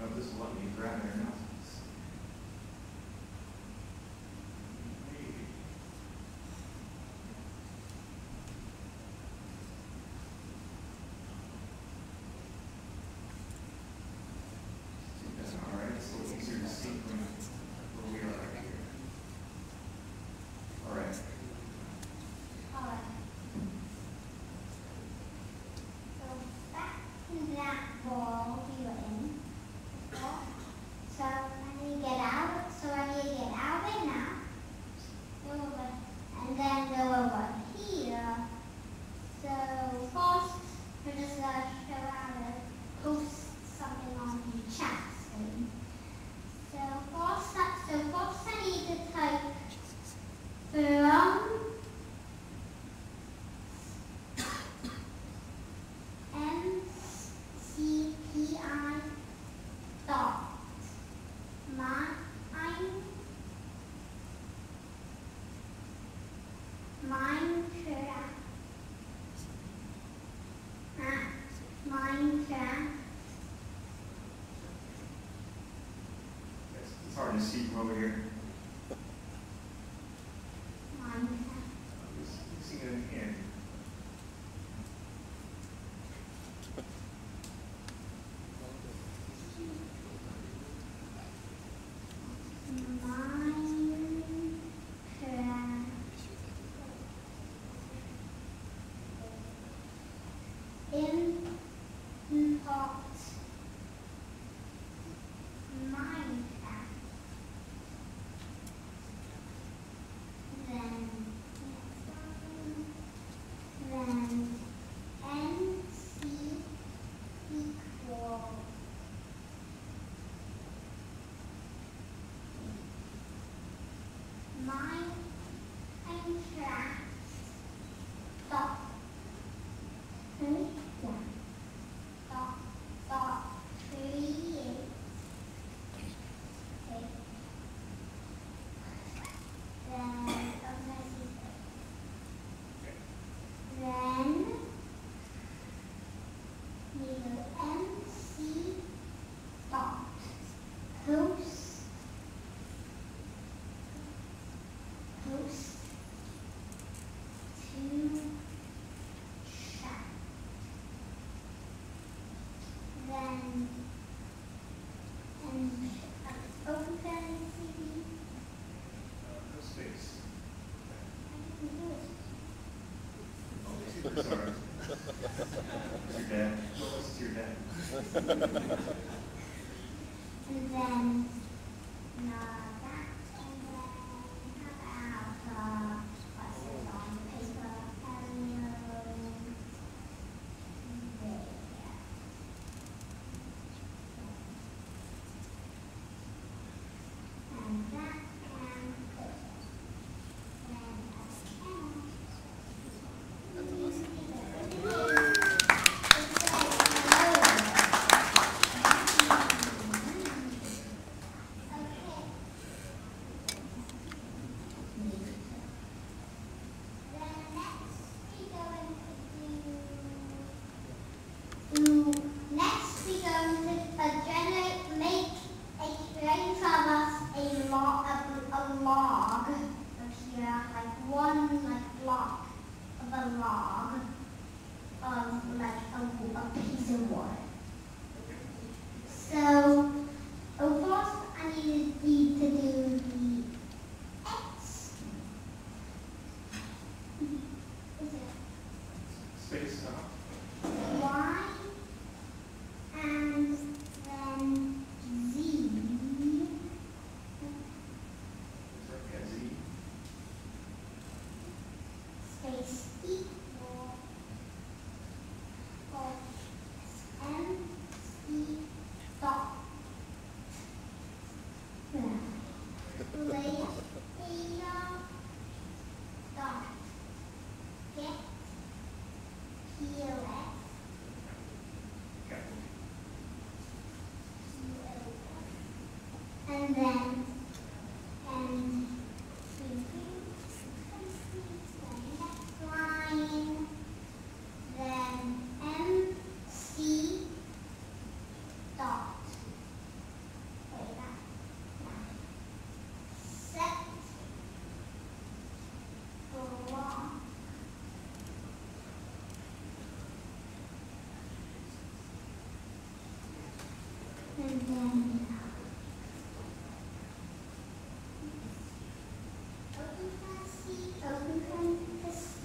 know if this will let me grab it or not. Maybe. All right, it's a little easier to see from where we are right here. All right. So back in that ball you were in. So I need to get out. So I need to get out of it now. Go over, and then go over here. So first, we're just gonna show how to post something on the chat screen. So first I need to type from MCPI dot Minecraft. It's hard to see from over here. Minecraft. You see it in the end. Import Minecraft. Then NC equal Minecraft dot create. Okay. Then MC dot post to chat. Then open CD. No space. I can do it. Oh, sorry. Your dad. What was your dad? And then that, and then how about what's this on the paper? Hello. There. And that can put. Then next we're going to make from us a log of here, like one block of a log of like a piece of wood. So first I need to do the X. Is it Space up. Y and then Z. Yeah, Z. Space equal MC dot layer dot get PLS. And then next line, then MC dot and then open parentheses,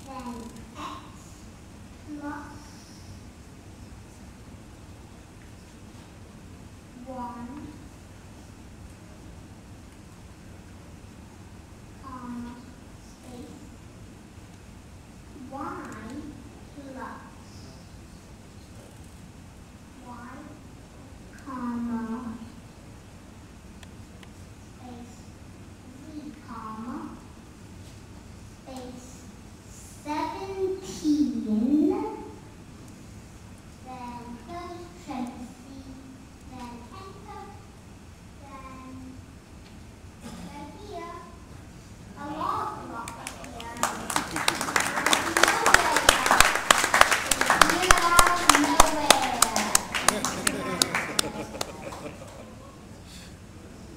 then x plus 1, comma, space, y plus y, comma, space, z, comma, space, 17, then close parentheses, then enter, then right here, a log block right here.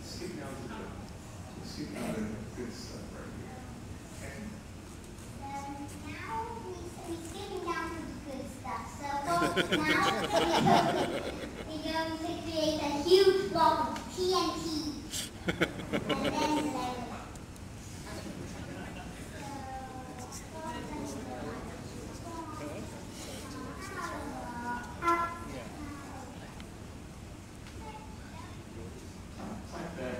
Skip down to the good stuff right here. Okay. Now we're skipping down to the good stuff. So now we're going to create a huge block of TNT. And then Type that.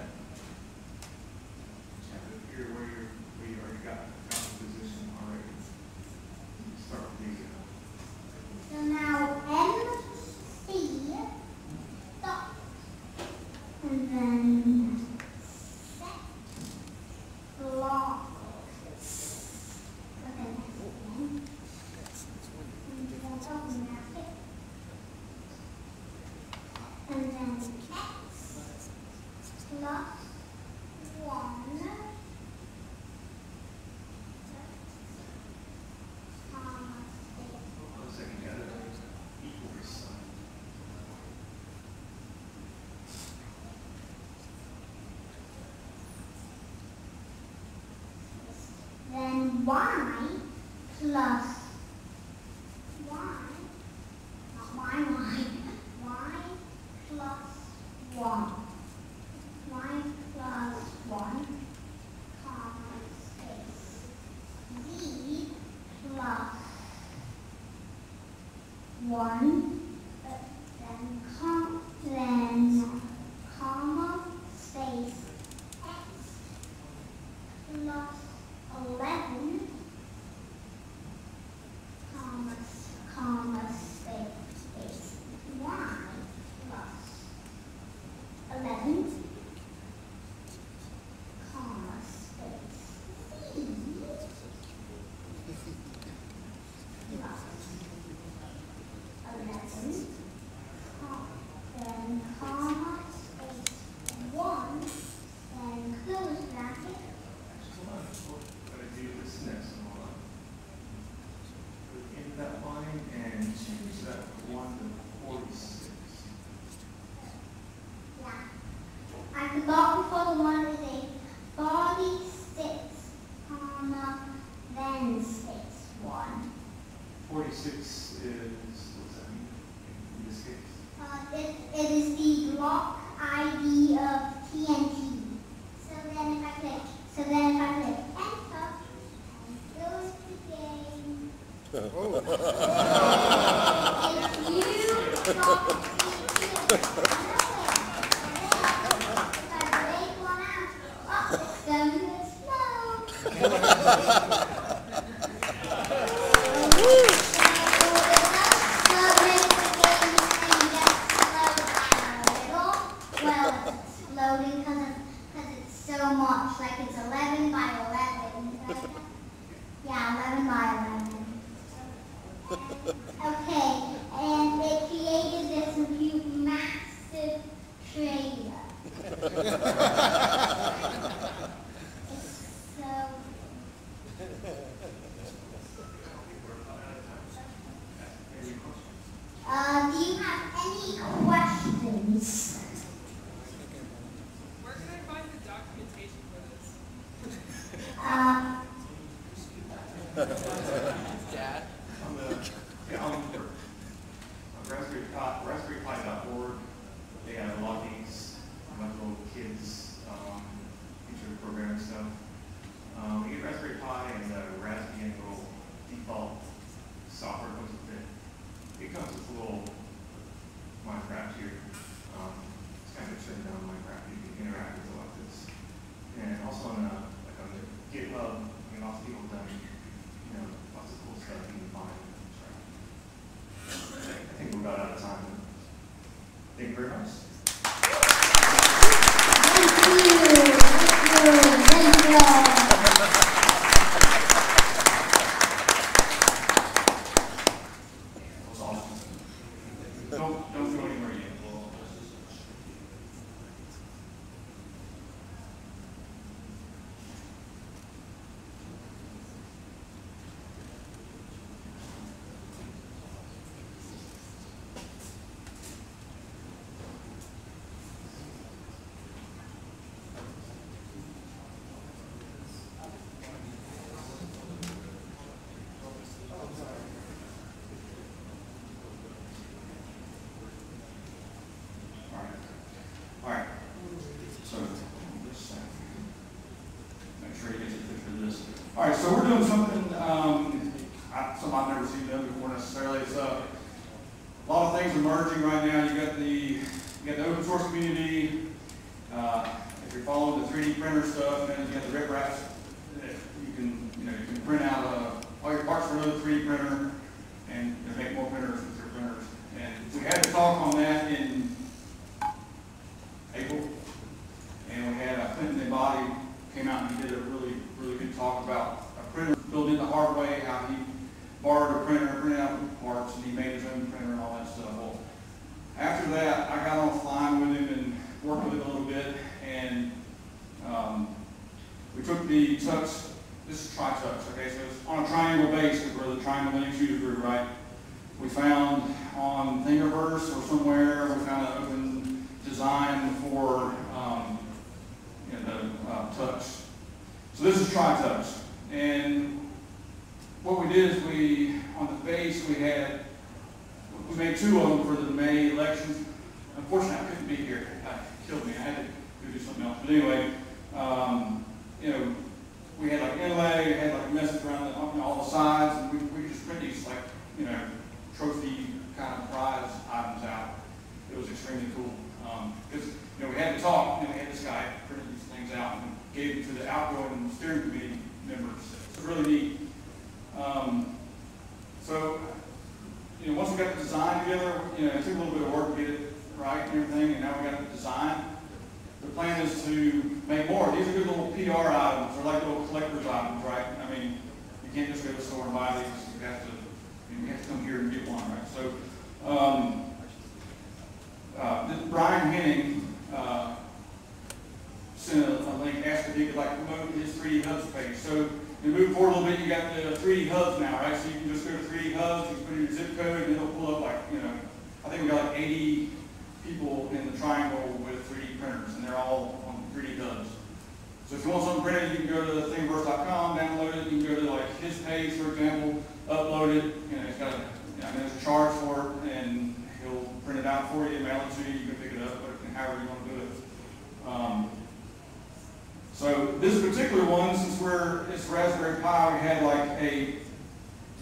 Type it here where you already got the position already. Start with these. so now MC dot, and then set block. Okay, and then open that. And then x plus 1, comma, space. One second, you gotta equal sign. Then y plus y, not y plus 1. Y plus 1, comma, space. Z plus 1, then comma, space, x plus 11, comma, space, y plus 11, comma, space, z plus 11, then comma, space, 1, then close bracket. Hold on. We're gonna do this next one. Hold on. Put in that line and change that 1 to 46. Yeah. I forgot before the one is a 46, comma, then space 1. 46 is, what's that mean in this case? It is the block ID of TNT. So then if I click enter and close the game, if you drop the if I break one out, oh, it's going to explode. Loading because it's so much, like it's 11 by 11. Yeah, 11 by 11. Okay, and it created this huge, massive trailer. It's so... do you have any questions? Where can I find the documentation for this? On the Raspberry Pi.org, they have a lot of these like little kids feature programming stuff. We get Raspberry Pi and a Raspberry little default software comes with it. It comes with a little Minecraft here. It's kind of shutting down Minecraft. You can interact with it like this. And also on the GitHub, lots of people have done, lots of cool stuff you can find. I think we're about out of time. Thank you very much. Thank you. Don't go anywhere yet. All right. So this make sure you get a picture of this. All right. So we're doing something something I've never seen done before necessarily. It's a lot of things emerging right now. You got the open source community. If you're following the 3D printer stuff, and you got the rip wraps, you can print out all your parts for another 3D printer and make more printers with your printers. And we had a talk on that in April, and we had Clinton and Body came out and he did a really good talk about a printer built in the hard way, how he borrowed a printer, printed out parts, and he made his own printer and all that stuff. Well, after that, I got on flying with him and worked with him a little bit, and we took the Tux. This is TriTux, okay? So it's on a triangle base where the triangle links you through, right? We found on Thingiverse or somewhere, we found an open design for the Tux. So this is TriTux, and what we did is on the base we made two of them for the May elections. Unfortunately, I couldn't be here. It killed me. I had to go do something else. But anyway, we had like inlay, we had like message around all the sides, and we just print these like trophy kind of prize items out. It was extremely cool because we had to talk, and we had this guy printing these things out and gave them to the outgoing steering committee members. It's really neat. So once we got the design together, it took a little bit of work to get it right and everything, and now we got the design. The plan is to make more. These are good little PR items. They're like little collector's items, right? I mean, you can't just go to the store and buy these. You have to come here and get one, right? So, Brian Henning sent a link, asked if he could promote his 3D Hubs page. So, you move forward a little bit, you got the 3D Hubs now, right? So you can just go to 3D Hubs, you can put in your zip code, and it'll pull up I think we got 80 people in the triangle with 3D printers, and they're all on 3D Hubs. So if you want something printed, you can go to thingiverse.com, download it. You can go to his page, for example, upload it. It's got there's a charge for it, and he'll print it out for you, mail it to you. You can pick it up, however you want to do it. So this particular one, since it's Raspberry Pi, we had a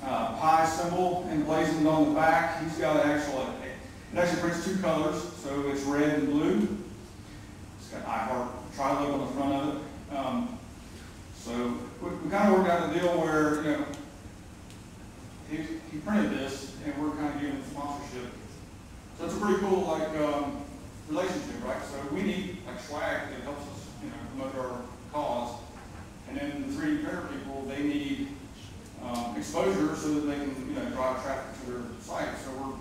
Pi symbol emblazoned on the back. He's got it actually prints two colors, so it's red and blue. It's got iHeart TriLUG on the front of it. So we kind of worked out a deal where he printed this, and we're kind of giving him sponsorship. So it's a pretty cool relationship, right? So we need swag that helps us promote our cause, and then the 3D printer people, they need exposure so that they can drive traffic to their site. So we're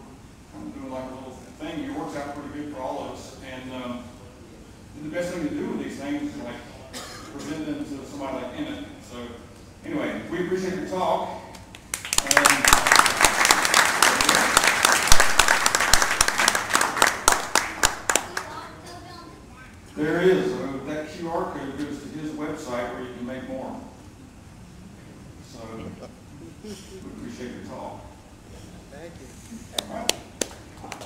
kind of doing a little thing. It works out pretty good for all of us, and the best thing to do with these things is present them to somebody like Emmett. So anyway, we appreciate your talk. There is. That QR code goes to his website where you can make more. So we appreciate your talk. Thank you. All right.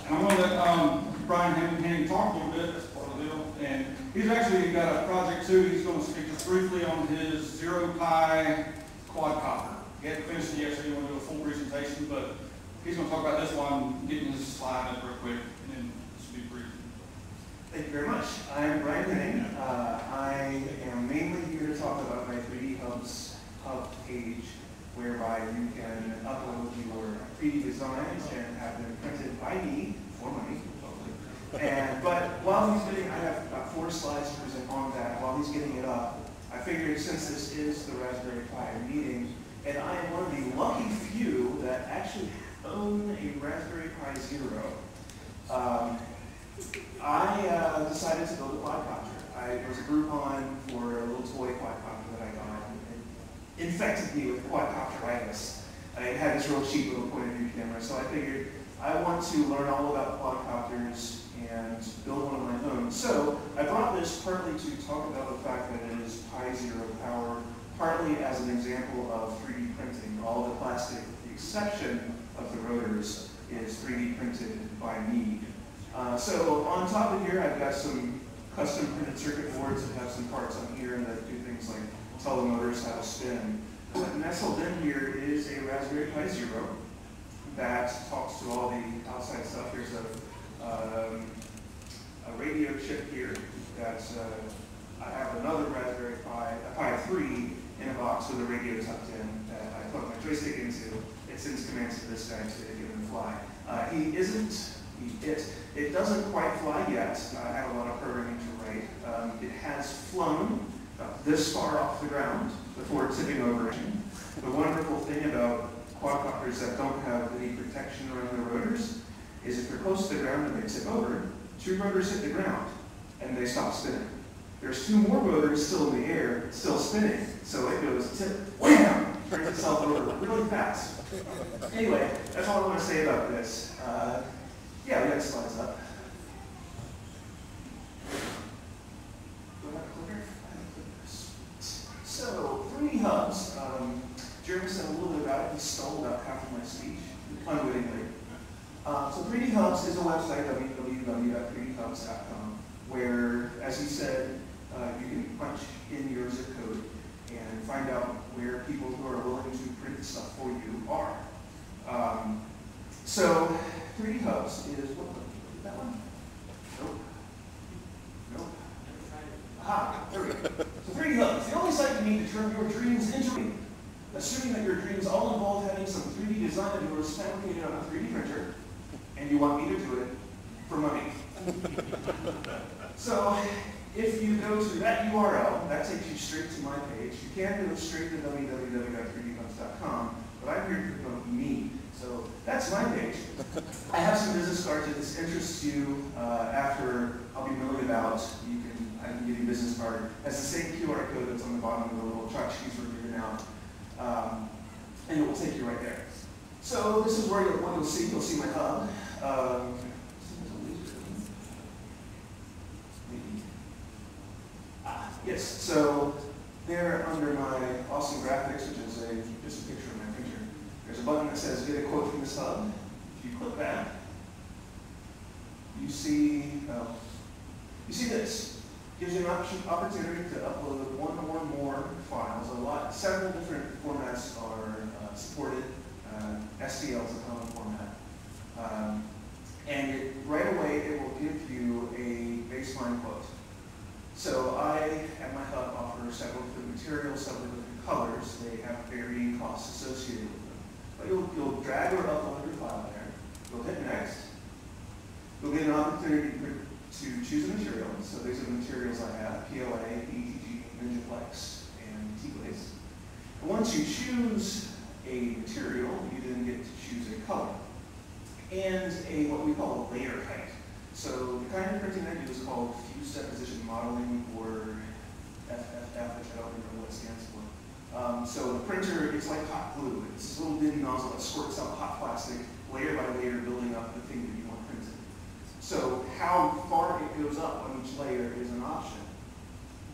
And I'm going to let Brian Henning talk a little bit, that's part of the deal. And he's actually got a project too. He's going to speak just briefly on his Zero Pi quadcopter. He hadn't finished it yet, so he didn't want to do a full presentation, but he's going to talk about this while I'm getting his slide up real quick, and then this will be brief. Thank you very much. I'm Brian Henning. I am mainly here to talk about my 3D Hubs hub page, whereby you can upload your 3D designs and have them printed by me for money. But while he's getting, I have about 4 slides to present on that. While he's getting it up, I figured since this is the Raspberry Pi meeting, and I am one of the lucky few that actually own a Raspberry Pi Zero, I decided to build a quadcopter. There was a Groupon for a little toy quadcopter that I got. It infected me with quadcopteritis. I had this real cheap little point of view camera, so I figured I want to learn all about quadcopters and build one of my own. So I brought this partly to talk about the fact that it is Pi Zero powered, partly as an example of 3D printing. All the plastic, with the exception of the rotors, is 3D printed by me. So on top of here, I've got some custom printed circuit boards that have some parts on here that do things like tell the motors how to spin. But nestled in here is a Raspberry Pi Zero that talks to all the outside stuff. Here's a radio chip here that I have another Raspberry Pi, a Pi 3 in a box with a radio tucked in that I plug my joystick into. It sends commands to this guy to get him to fly. It doesn't quite fly yet. I have a lot of programming to write. It has flown this far off the ground before tipping over. The wonderful thing about quadcopters that don't have any protection around the rotors is if they're close to the ground and they tip over, 2 rotors hit the ground and they stop spinning. There's 2 more rotors still in the air, still spinning, so it goes tip, wham, turns itself over really fast. Anyway, that's all I want to say about this. Yeah, we got slides up. So, 3D Hubs, Jeremy said a little bit about it. He stole about half of my speech, unwittingly. So 3D Hubs is a website, www.3dhubs.com, where, as he said, you can punch in your zip code and find out where people who are willing to print stuff for you are. So 3D Hubs is, what, that one? Nope. Nope. Aha, there we go. So 3D Hubs, the only site you need to turn your dreams into reality. Assuming that your dreams all involve having some 3D design that was fabricated on a 3D printer, and you want me to do it for money. So, if you go to that URL, that takes you straight to my page. You can go straight to www.3dhubs.com, but I'm here to promote me. So, that's my page. I have some business cards if this interests you. After I'll be milling about, I can give you a business card. It has the same QR code that's on the bottom of the little chart sheets we're giving out. And it will take you right there. So this is where you'll see my hub. Yes, so there under my awesome graphics, which is just a picture of my printer, there's a button that says get a quote from this hub. If you click that, you see this. Gives you an opportunity to upload 1 or more files. Several different formats are supported. STL is a common format. And right away, it will give you a baseline quote. So I, at my hub, offer several different materials, several different colors. They have varying costs associated with them. But you'll drag or upload your file there. You'll hit next. You'll get an opportunity to choose a material. So these are the materials I have: PLA, ETG, Ninjaplex, and T-Glaze. And once you choose a material, you then get to choose a color and what we call a layer height. So the kind of printing I do is called fused deposition modeling, or FFF, which I don't remember what it stands for. So the printer, it's like hot glue. It's this little bitty nozzle that squirts out hot plastic, layer by layer, building up the thing that you want printed. So how far it goes up on each layer is an option.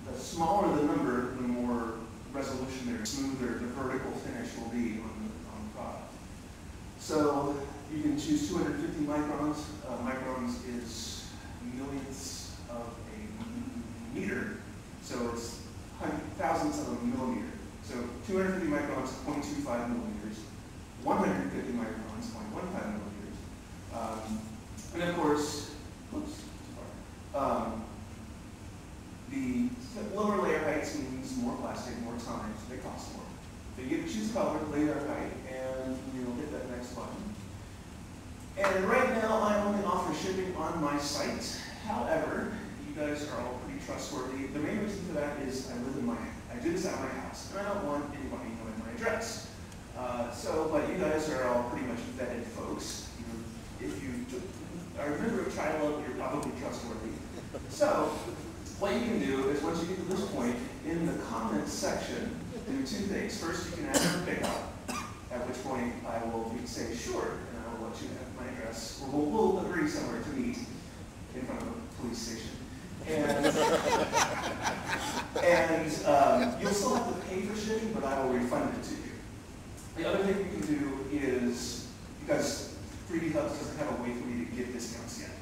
The smaller the number, the more resolution there, smoother the vertical finish will be on the product. So you can choose 250 microns. Microns is microns, 0.25 millimeters, 150 microns, 0.15 millimeters. And of course, oops, the lower layer heights means more plastic, more time, so they cost more. So you get to choose color, layer height, and you'll hit that next button. And right now, I only offer shipping on my site. However, you guys are all pretty trustworthy. The main reason for that is I do this at my house, and I don't want anybody knowing my address. But you guys are all pretty much vetted folks. If you are a member of TriLUG, you're probably trustworthy. So, what you can do is once you get to this point, in the comments section, do two things. First, you can ask for pickup, at which point I will say sure, and I will let you have my address. We'll agree somewhere to meet in front of a police station. And you'll still have to pay for shipping, but I will refund it to you. The other thing you can do is, because 3D Hubs doesn't have a way for me to give discounts yet,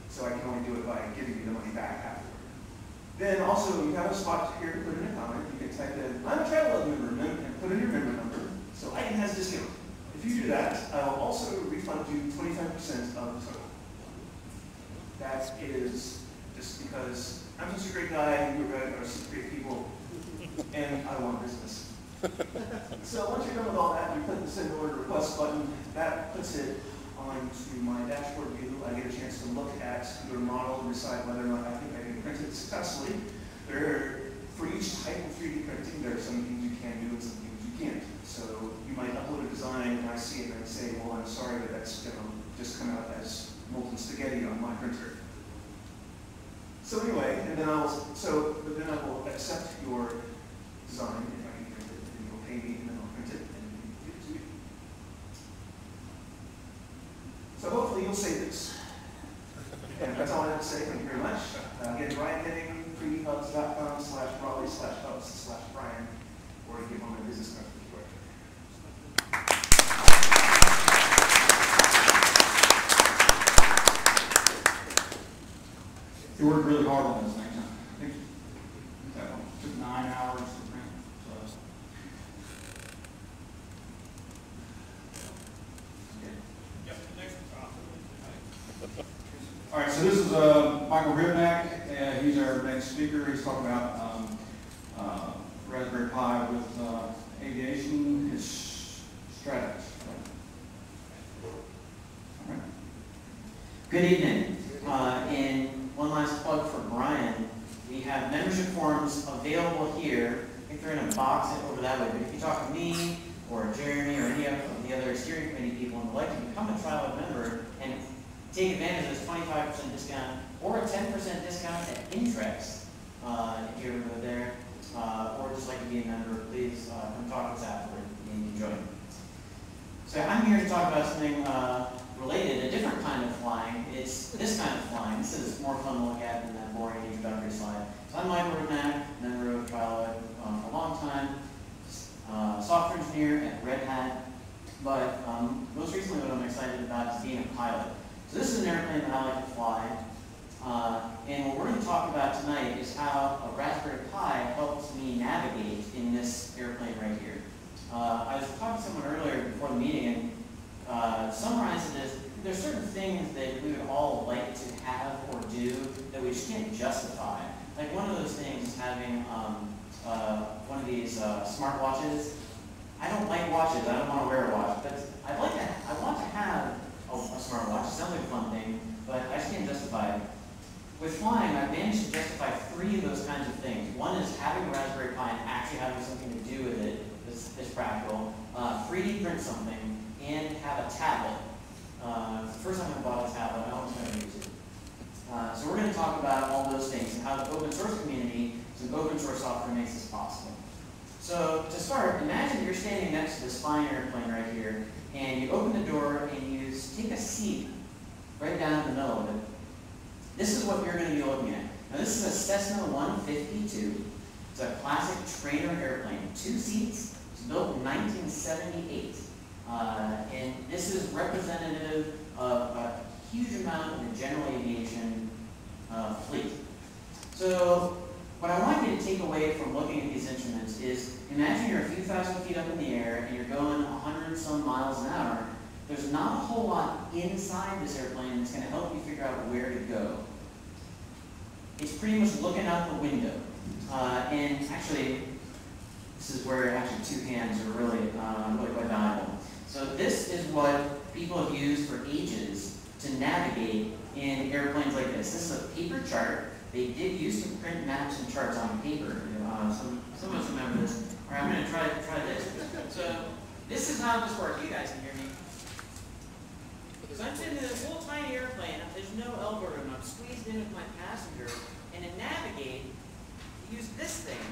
so I can only do it by giving you the money back afterward. Then also, you have a spot here to put in a comment. You can type in, I'm a TriLUG member, and put in your member number, so I can have a discount. If you do that, I will also refund you 25% of the total. That is just because I'm such a great guy, you are such great people, and I want business. So once you're done with all that, you click the send order request button. That puts it onto my dashboard view. I get a chance to look at your model and decide whether or not I think I can print it successfully. For each type of 3D printing, there are some things you can do and some things you can't. So you might upload a design and I see it and I say, well, I'm sorry, but that's going to just come out as molten spaghetti on my printer. So anyway, and then I will accept your design if I can print it, and you'll pay me, and then I'll print it and give it to you. So hopefully you'll say this. And that's all I have to say. Thank you very much. Again, Brian Henning, 3dhubs.com/Raleigh/hubs/Brian, or give on my business card. You worked really hard on this thing. I think that one took 9 hours to print. So. Yep, next All right, so this is Michael Hrivnak. He's our next speaker. He's talking about Raspberry Pi with aviation. His strategies. All right. Good evening. And one last plug for Brian. We have membership forms available here. I think they're in a box over that way. But if you talk to me or Jeremy or any of the other steering committee people and would like to become a TriLUG member and take advantage of this 25% discount or a 10% discount at interest, if you ever go there, or just like to be a member, please come talk to us afterward and enjoy. So I'm here to talk about something related, a different kind of flying. It's this kind of flying. This is more fun to look at than that boring introductory slide. So I'm Michael Hrivnak, member of TriLUG for a long time, software engineer at Red Hat, but most recently what I'm excited about is being a pilot. So this is an airplane that I like to fly, and what we're going to talk about tonight is how a Raspberry Pi helps me navigate in this airplane right here. I was talking to someone earlier before the meeting and summarized it as there's certain things that we would all like to have or do that we just can't justify. Like one of those things is having one of these smart watches. I don't like watches. I don't want to wear a watch, but I want to have a smart watch. It sounds like a fun thing, but I just can't justify it. With flying, I've managed to justify 3 of those kinds of things. One is having a Raspberry Pi and actually having something to do with it is practical. 3D print something, and have a tablet. It's the first time I bought a tablet, I always going to use it. So we're going to talk about all those things and how the open source community, some open source software makes this possible. So to start, imagine you're standing next to this fine airplane right here, and you open the door and you take a seat right down in the middle of it. This is what you're going to be looking at. Now this is a Cessna 152. It's a classic trainer airplane. 2 seats. It's built in 1978. And this is representative of a huge amount of the general aviation fleet. So what I want you to take away from looking at these these instruments is, imagine you're a few thousand feet up in the air and you're going 100 some miles an hour. There's not a whole lot inside this airplane that's going to help you figure out where to go. It's pretty much looking out the window. And actually, this is where actually two hands are really, really quite valuable. So this is what people have used for ages to navigate in airplanes like this. This is a paper chart. They did used to print maps and charts on paper. Some of us remember this. All right, I'm going to try this. So this is how this works. You guys can hear me. Because I'm sitting in this little tiny airplane. There's no elbow room. I'm squeezed in with my passenger. And to navigate, you use this thing.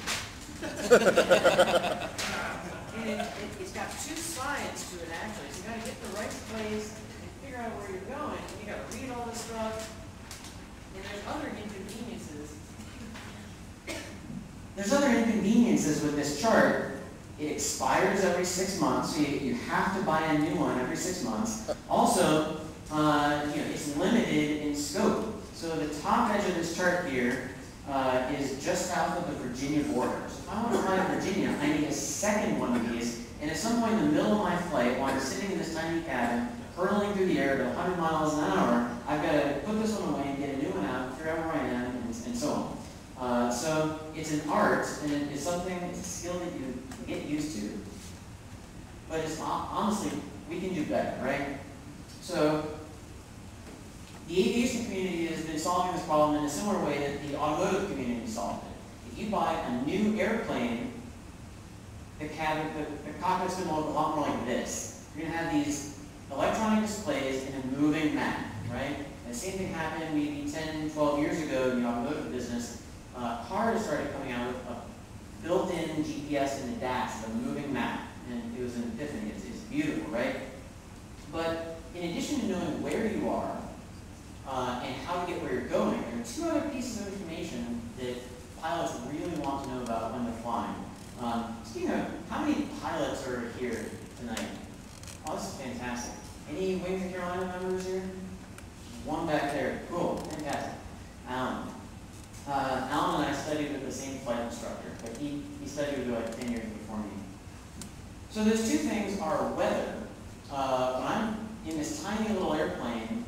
And it's got two sides to it, actually. So you got to get the right place and figure out where you're going. And you got to read all this stuff. And there's other inconveniences. There's other inconveniences with this chart. It expires every 6 months, so you have to buy a new one every 6 months. Also, it's limited in scope. So the top edge of this chart here is just south of the Virginia border. So if I want to fly to Virginia, I need a second one of these. And at some point in the middle of my flight, while I'm sitting in this tiny cabin, hurtling through the air at 100 miles an hour, I've got to put this one away and get a new one out, figure out where I am, and so on. So it's an art, and it's a skill that you get used to. But it's honestly, we can do better, right? So the aviation community has been solving this problem in a similar way that the automotive community solved it. If you buy a new airplane, the cockpit's going to look a lot more like this. You're going to have these electronic displays in a moving map, right? And the same thing happened maybe 10, 12 years ago in the automotive business. Cars started coming out with a built-in GPS in the dash, a moving map, and it was an epiphany. It's beautiful, right? But in addition to knowing where you are and how to get where you're going, there are two other pieces of information that pilots really want to know about when they're flying. Speaking of, how many pilots are here tonight? Oh, this is fantastic. Any Wings of Carolina members here? One back there. Cool. Fantastic. Alan. Alan and I studied with the same flight instructor, but he studied with like 10 years before me. So those two things are weather. When I'm in this tiny little airplane,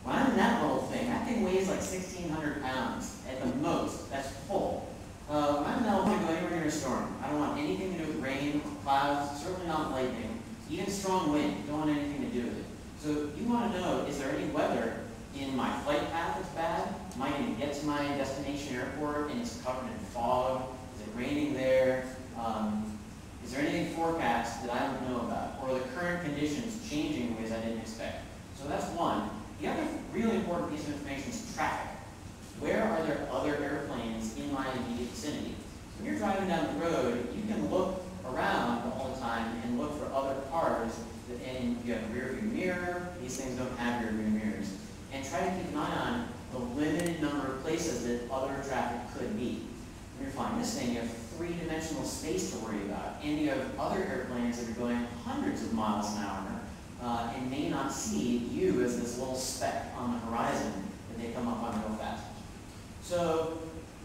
when I'm in that little thing, that thing weighs like 1,600 pounds at the most. That's full. When I'm in that little thing, go anywhere near a storm. I don't want anything to do with rain, clouds, certainly not lightning, even strong wind. Don't want anything to do with it. So you want to know, is there any weather in my flight path that's bad? Am I going to get to my destination airport and it's covered in fog? Is it raining there? Is there anything forecast that I don't know about? Or are the current conditions changing in ways I didn't expect? So that's one. The other really important piece of information is traffic. Where are there other airplanes in my immediate vicinity? So when you're driving down the road, you can look around all the time and look for other cars. And you have a rear view mirror. These things don't have rear view mirrors. And try to keep an eye on the limited number of places that other traffic could be. When you're flying this thing, you have three-dimensional space to worry about. And you have other airplanes that are going hundreds of miles an hour and may not see you as this little speck on the horizon that they come up on real fast. So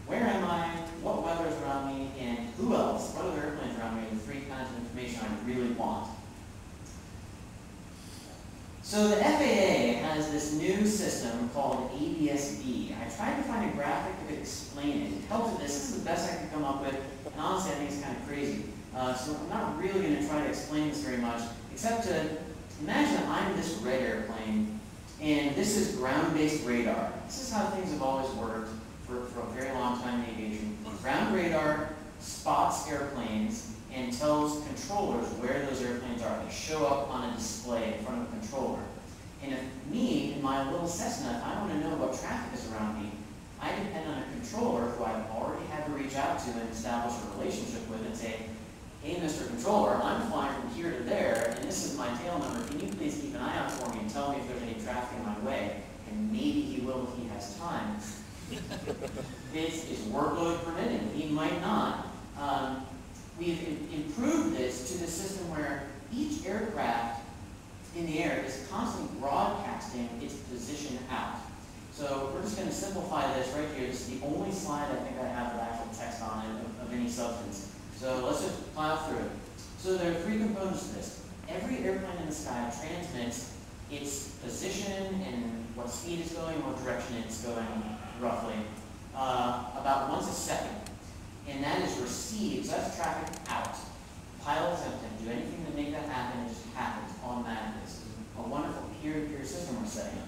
where am I? What weather is around me? And who else? What other airplanes around me? The three kinds of information I really want. So the FAA has this new system called ADS-B. I tried to find a graphic that could explain it. It helps with this. This is the best I could come up with. And honestly, I think it's kind of crazy. So I'm not really going to try to explain this very much, except to imagine I'm this red airplane, and this is ground-based radar. This is how things have always worked for a very long time in aviation. Ground radar spots airplanes and tells controllers where those airplanes are. They show up on a display in front of a controller. And if me, in my little Cessna, if I want to know what traffic is around me, I depend on a controller who I've already had to reach out to and establish a relationship with and say, hey, Mr. Controller, I'm flying from here to there, and this is my tail number. Can you please keep an eye out for me and tell me if there's any traffic in my way? And maybe he will if he has time. It's workload permitting. He might not. We've improved this to the system where each aircraft in the air is constantly broadcasting its position out. So we're just going to simplify this right here. This is the only slide I think I have that actually with text on it of any substance. So let's just plow through it. So there are three components to this. Every airplane in the sky transmits its position and what speed it's going, what direction it's going, roughly, about once a second. And that is received, so that's traffic out. Pilots have to do anything to make that happen, it just happens automatically. This is a wonderful peer-to-peer system we're setting up.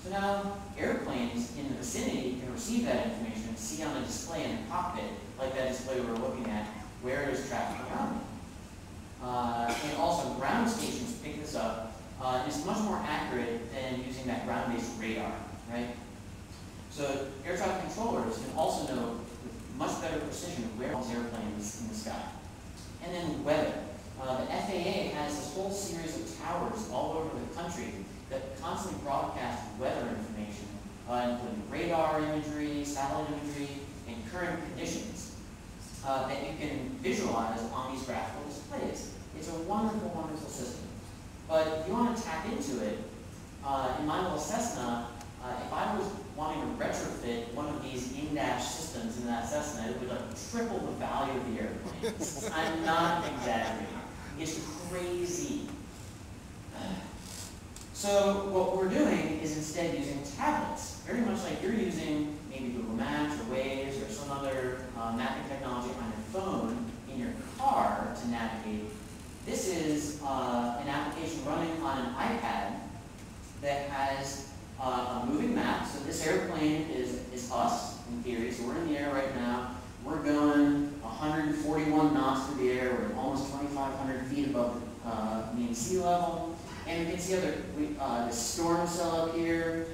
So now, airplanes in the vicinity can receive that information and see on the display in the cockpit, like that display we were looking at, where there's traffic around me. And also, ground stations pick this up. It's much more accurate than using that ground-based radar, right? So air traffic controllers can also know with much better precision where all these airplanes in the sky. And then weather. The FAA has this whole series of towers all over the country that constantly broadcast weather information, including radar imagery, satellite imagery, and current conditions that you can visualize on these graphical displays. It's a wonderful, wonderful system. But if you want to tap into it, in my little Cessna, if I was wanting to retrofit one of these in-dash systems in that Cessna, it would like triple the value of the airplane. I'm not exaggerating. It's crazy. So what we're doing is instead using tablets, very much like you're using maybe Google Maps or Waze or some other mapping technology on your phone in your car to navigate. This is an application running on an iPad that has a moving map. So this airplane is us, in theory. So we're in the air right now. We're going 141 knots through the air. We're almost 2,500 feet above mean sea level. And you can see the storm cell up here.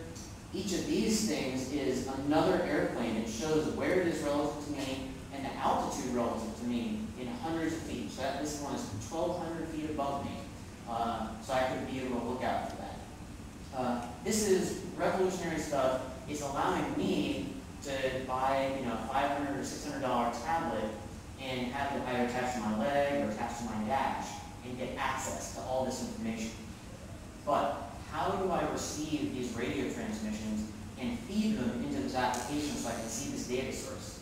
Each of these things is another airplane. It shows where it is relative to me and the altitude relative to me in hundreds of feet. So this one is 1,200 feet above me. So I could be able to look out for that. This is revolutionary stuff. It's allowing me to buy, a $500 or $600 tablet and have it either attached to my leg or attached to my dash and get access to all this information. But how do I receive these radio transmissions and feed them into this application so I can see this data source?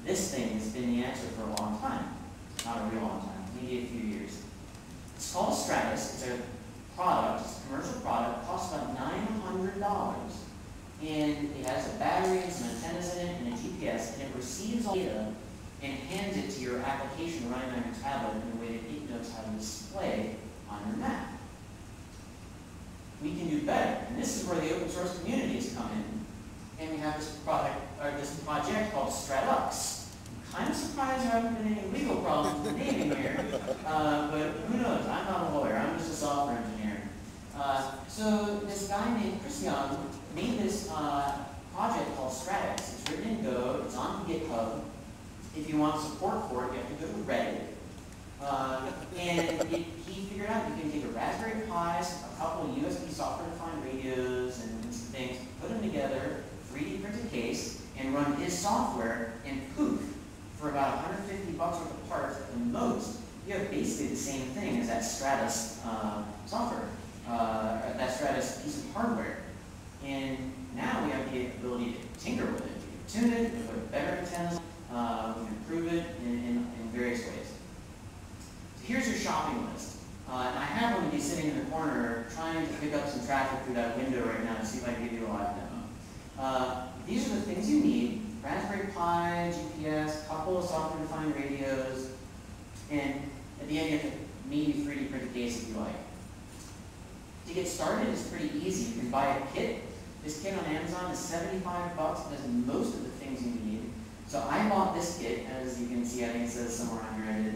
This thing has been the answer for a long time. Not a real long time, maybe a few years. It's called Stratus. It's a product, it's a commercial product, costs about $900. And it has a battery and some antennas in it and a GPS, and it receives all data and hands it to your application running on your tablet in a way that it knows how to display on your map. We can do better, and this is where the open source community has come in. And we have this project called TriLUG. I'm kind of surprised there haven't been any legal problems with naming here, but who knows? I'm not a lawyer. I'm just a software engineer. So this guy named Chris Young made this project called Stratus. It's written in Go. It's on GitHub. If you want support for it, you have to go to Reddit. And he figured out you can take a Raspberry Pis, a couple of USB software-defined radios, and some things, put them together, 3D printed case, and run his software, and poof, for about $150 worth of parts at the most, you have basically the same thing as that Stratus software, that Stratus piece of hardware. And now we have the ability to tinker with it. We can tune it, we can put better antennas, we can improve it in various ways. So here's your shopping list. And I have one of these sitting in the corner trying to pick up some traffic through that window right now to see if I can give you a live demo. These are the things you need: Raspberry Pi, GPS, couple of software-defined radios, and at the end you have to maybe 3D print a case if you like. To get started is pretty easy. You can buy a kit. This kit on Amazon is $75. It does most of the things you need. So I bought this kit, as you can see, I think it says somewhere on here.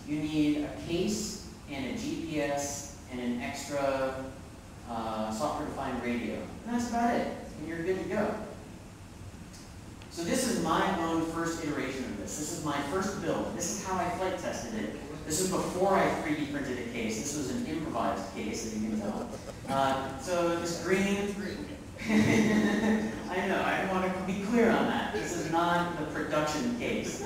You need a case and a GPS and an extra software-defined radio. And that's about it. And you're good to go. So this is my own first iteration of this. This is my first build. This is how I flight tested it. This is before I 3D printed a case. This was an improvised case, as you can tell. So this green, I know, I want to be clear on that. This is not the production case.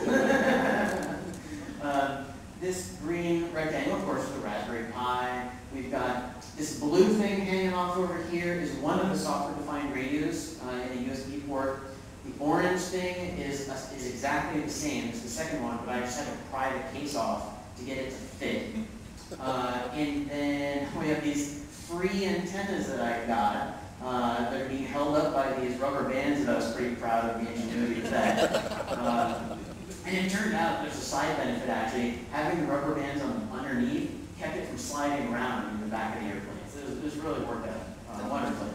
This green rectangle, of course, is the Raspberry Pi. We've got this blue thing hanging off over here is one of the software-defined radios in a USB port. The orange thing is exactly the same as the second one, but I just had to pry the case off to get it to fit. And then we have these free antennas that I got. They're being held up by these rubber bands that I was pretty proud of the ingenuity of that. And it turned out there's a side benefit actually. Having the rubber bands underneath kept it from sliding around in the back of the airplane. So it was really worked out wonderfully.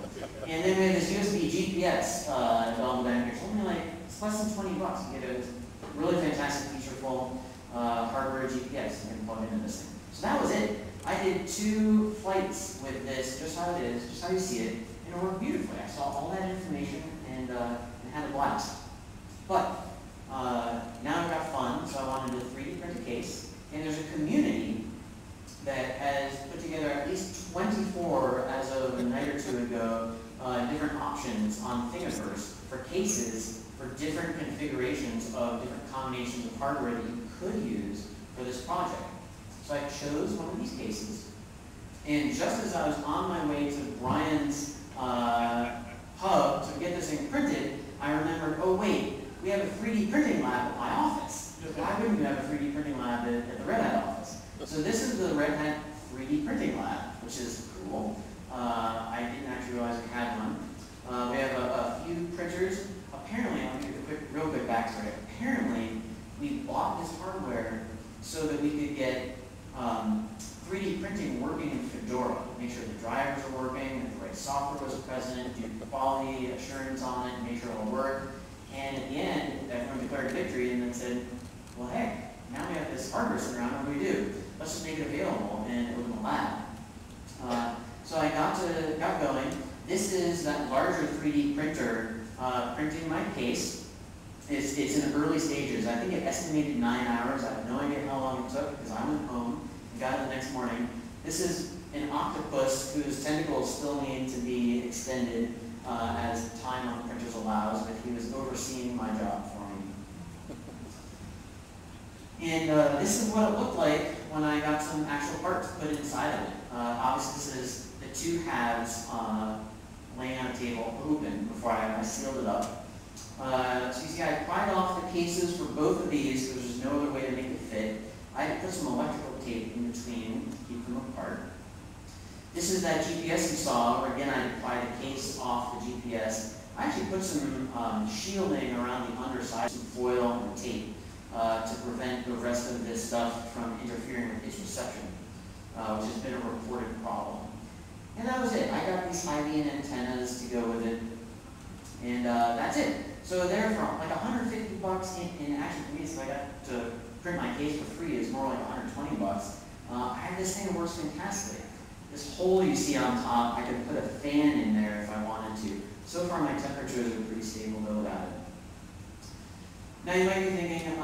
And then we have this USB GPS development down here. It's only like, it's less than 20 bucks. You get a really fantastic featureful hardware GPS you can plug into this thing. So that was it. I did 2 flights with this, just how it is, just how you see it, and it worked beautifully. I saw all that information and had a blast. But now I've got fun, so I wanted to 3D print a case, and there's a community that has put together at least 24, as of a night or 2 ago, different options on Thingiverse for cases for different configurations of different combinations of hardware that you could use for this project. So I chose one of these cases, and just as I was on my way to Brian's hub to get this thing printed, I remembered, oh wait, we have a 3D printing lab at my office. Why wouldn't we have a 3D printing lab at the Red Hat office? So this is the Red Hat 3D printing lab, which is cool. I didn't actually realize we had one. We have a few printers. Apparently, I'll give you a real quick backstory. Apparently, we bought this hardware so that we could get 3D printing working in Fedora. Make sure the drivers are working, that the right software was present, do quality assurance on it, make sure it'll work. And at the end, everyone declared victory and then said, well, hey, now we have this hardware sitting around, what do we do? Let's just make it available and open the lab. So I got going. This is that larger 3D printer printing my case. It's in the early stages. I think it estimated 9 hours. I have no idea how long it took because I went home and got it the next morning. This is an octopus whose tentacles still need to be extended as time on the printers allows, but he was overseeing my job for me. And this is what it looked like when I got some actual parts put inside of it. Obviously, this is the 2 halves laying on a table open before I sealed it up. So you see, I pried off the cases for both of these because there's no other way to make it fit. I had to put some electrical tape in between to keep them apart. This is that GPS you saw, where again I pried the case off the GPS. I actually put some shielding around the underside, some foil and tape to prevent the rest of this stuff from interfering with its reception, which has been a reported problem. And that was it. I got these high-beam antennas to go with it, and that's it. So they're from like 150 bucks in actually for me, so I got to print my case for free. It's more like 120 bucks. I have this thing that works fantastic. This hole you see on top, I could put a fan in there if I wanted to. So far my temperatures are pretty stable though without it. Now you might be thinking,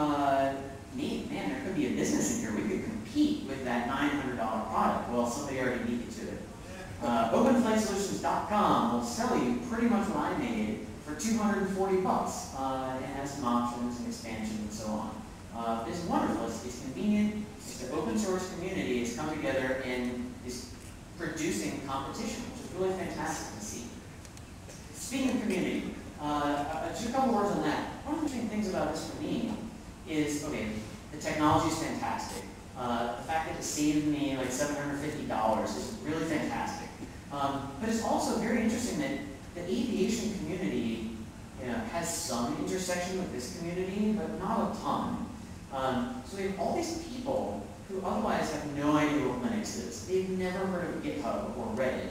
neat, man, there could be a business in here. We could compete with that $900 product. Well, somebody already beat you to it. OpenFlightSolutions.com will sell you pretty much what I made for 240 bucks. It has some options and expansion and so on. It's wonderful. It's convenient. It's an open source community. It's come together and is producing competition, which is really fantastic to see. Speaking of community, just a couple words on that. One of the interesting things about this for me is, okay, the technology is fantastic. The fact that it saved me like $750 is really fantastic. But it's also very interesting that the aviation community has some intersection with this community, but not a ton. So we have all these people who otherwise have no idea what Linux is. They've never heard of GitHub or Reddit.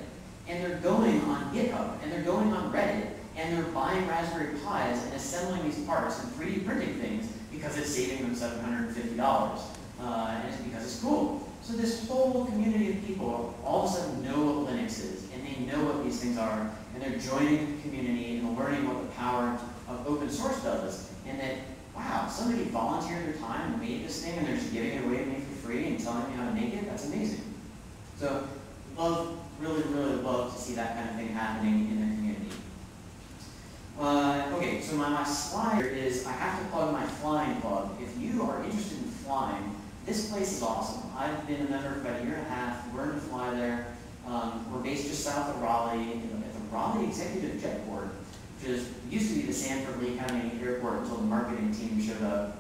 And they're going on GitHub, and they're going on Reddit, and they're buying Raspberry Pis and assembling these parts and 3D printing things because it's saving them $750. And it's because it's cool. So this whole community of people all of a sudden know what Linux is, and they know what these things are, and they're joining the community and learning what the power of open source does, and that, wow, somebody volunteered their time and made this thing, and they're just giving it away to me for free and telling me how to make it. That's amazing. So, really love to see that kind of thing happening in the community. Okay, so my last slide here is I have to plug my flying club. If you are interested in flying, this place is awesome. I've been a member for about a year and a half, learned to fly there. We're based just south of Raleigh, at the Raleigh Executive Jetport, which which used to be the Sanford Lee County Airport until the marketing team showed up.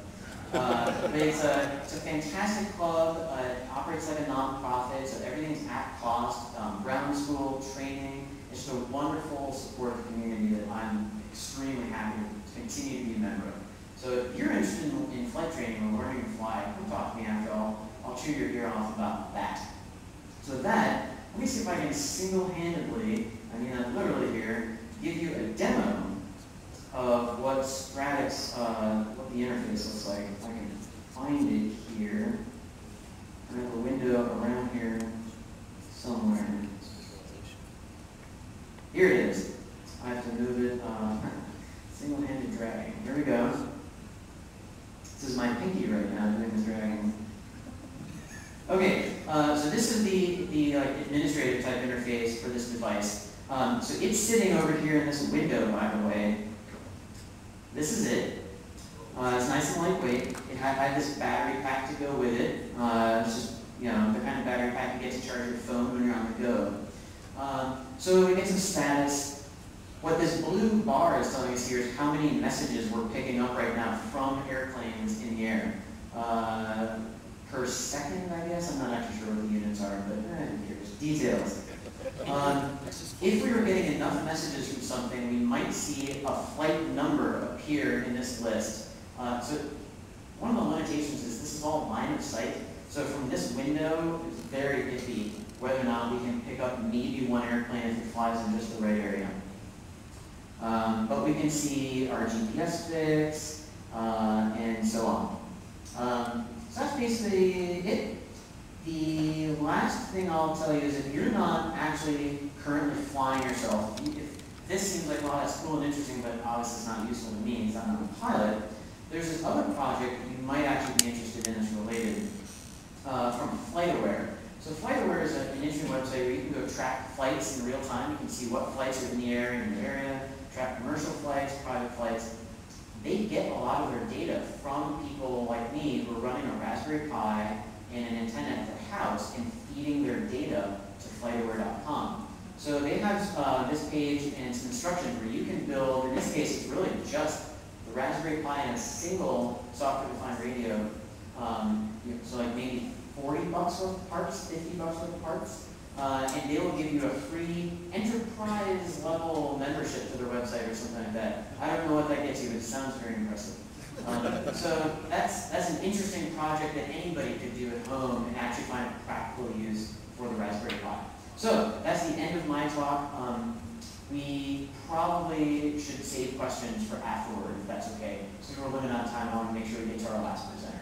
But it's a fantastic club. It operates like a nonprofit, so everything's at cost. Ground school, training. It's just a wonderful, supportive community that I'm extremely happy to continue to be a member of. So if you're interested in flight training or learning to fly, come talk to me after I'll chew your ear off about that. So let me see if I can single-handedly, literally here, give you a demo of what Stratix, what the interface looks like. If I can find it here. I have a window around here somewhere. Here it is. I have to move it, single-handed dragging. Here we go. This is my pinky right now doing this dragging. Okay, so this is the administrative type interface for this device. So it's sitting over here in this window, by the way. This is it. It's nice and lightweight. It had this battery pack to go with it. It's just, the kind of battery pack you get to charge your phone when you're on the go. So we get some status. What this blue bar is telling us here is how many messages we're picking up right now from airplanes in the air. Per second, I guess. I'm not actually sure what the units are, but who cares? Details. If we were getting enough messages from something, we might see a flight number appear in this list. So one of the limitations is this is all line of sight. So from this window, it's very iffy whether or not we can pick up maybe one airplane if it flies in just the right area. But we can see our GPS fix and so on. So that's basically it. The last thing I'll tell you is if you're not actually currently flying yourself, if this seems like, well, that's cool and interesting, but obviously it's not useful to me because I'm not a pilot, there's this other project you might actually be interested in that's related from FlightAware. So FlightAware is an interesting website where you can go track flights in real time. You can see what flights are in the air in your area, track commercial flights, private flights. They get a lot of their data from people like me who are running a Raspberry Pi and an antenna at their house and feeding their data to FlightAware.com. So they have this page and some instructions where you can build, in this case it's really just the Raspberry Pi and a single software-defined radio. So like maybe 40 bucks worth of parts, 50 bucks worth of parts. And they will give you a free enterprise level membership to their website or something like that. I don't know what that gets you, but it sounds very impressive. So that's an interesting project that anybody could do at home and actually find a practical use for the Raspberry Pi. So that's the end of my talk. We probably should save questions for afterward, if that's okay. Since we're limited on time, I want to make sure we get to our last presenter.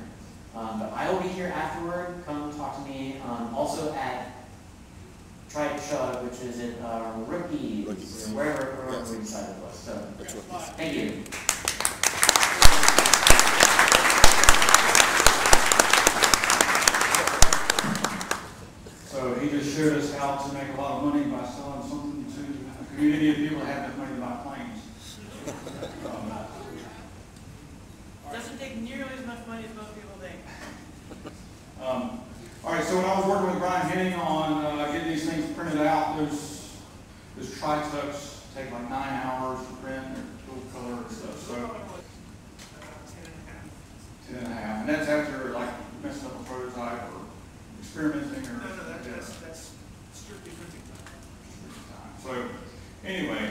But I will be here afterward. Come talk to me. Also at TriLUG, which is at Rookies, or wherever we decided it was. So, thank you. So he just showed us how to make a lot of money by selling something to a community of people that have enough money to buy planes. Doesn't take nearly as much money as most people think. All right, so when I was working with Brian Henning on getting these things printed out, those TriLUGs take like 9 hours to print, they're full color and stuff. So 10 and a half. And that's after like messing up a prototype or experimenting or that's strictly printing time. So anyway,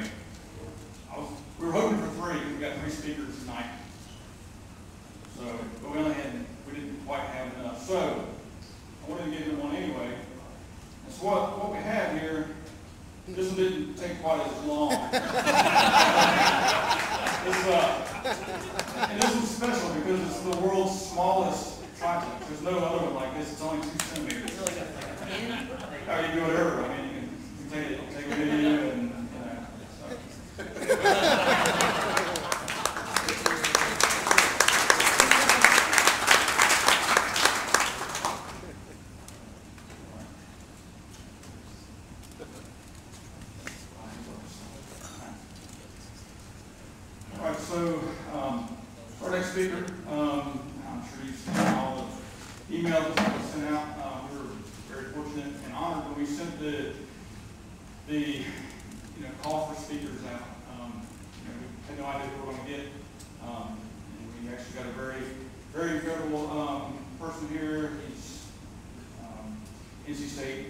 we were hoping for 3. We got 3 speakers tonight. So, but we didn't quite have enough. So I wanted to give them one anyway. And so what we have here, this one didn't take quite as long. And this one's special because it's the world's smallest TriLUG. There's no other one like this. It's only 2 centimeters. Oh, you can do whatever. I mean, you can take a video and, All right, so our next speaker, I'm sure you've seen all the emails that were sent out. We were very fortunate and honored when we sent the call for speakers out. We had no idea what we were going to get. And we actually got a very credible person here. He's NC State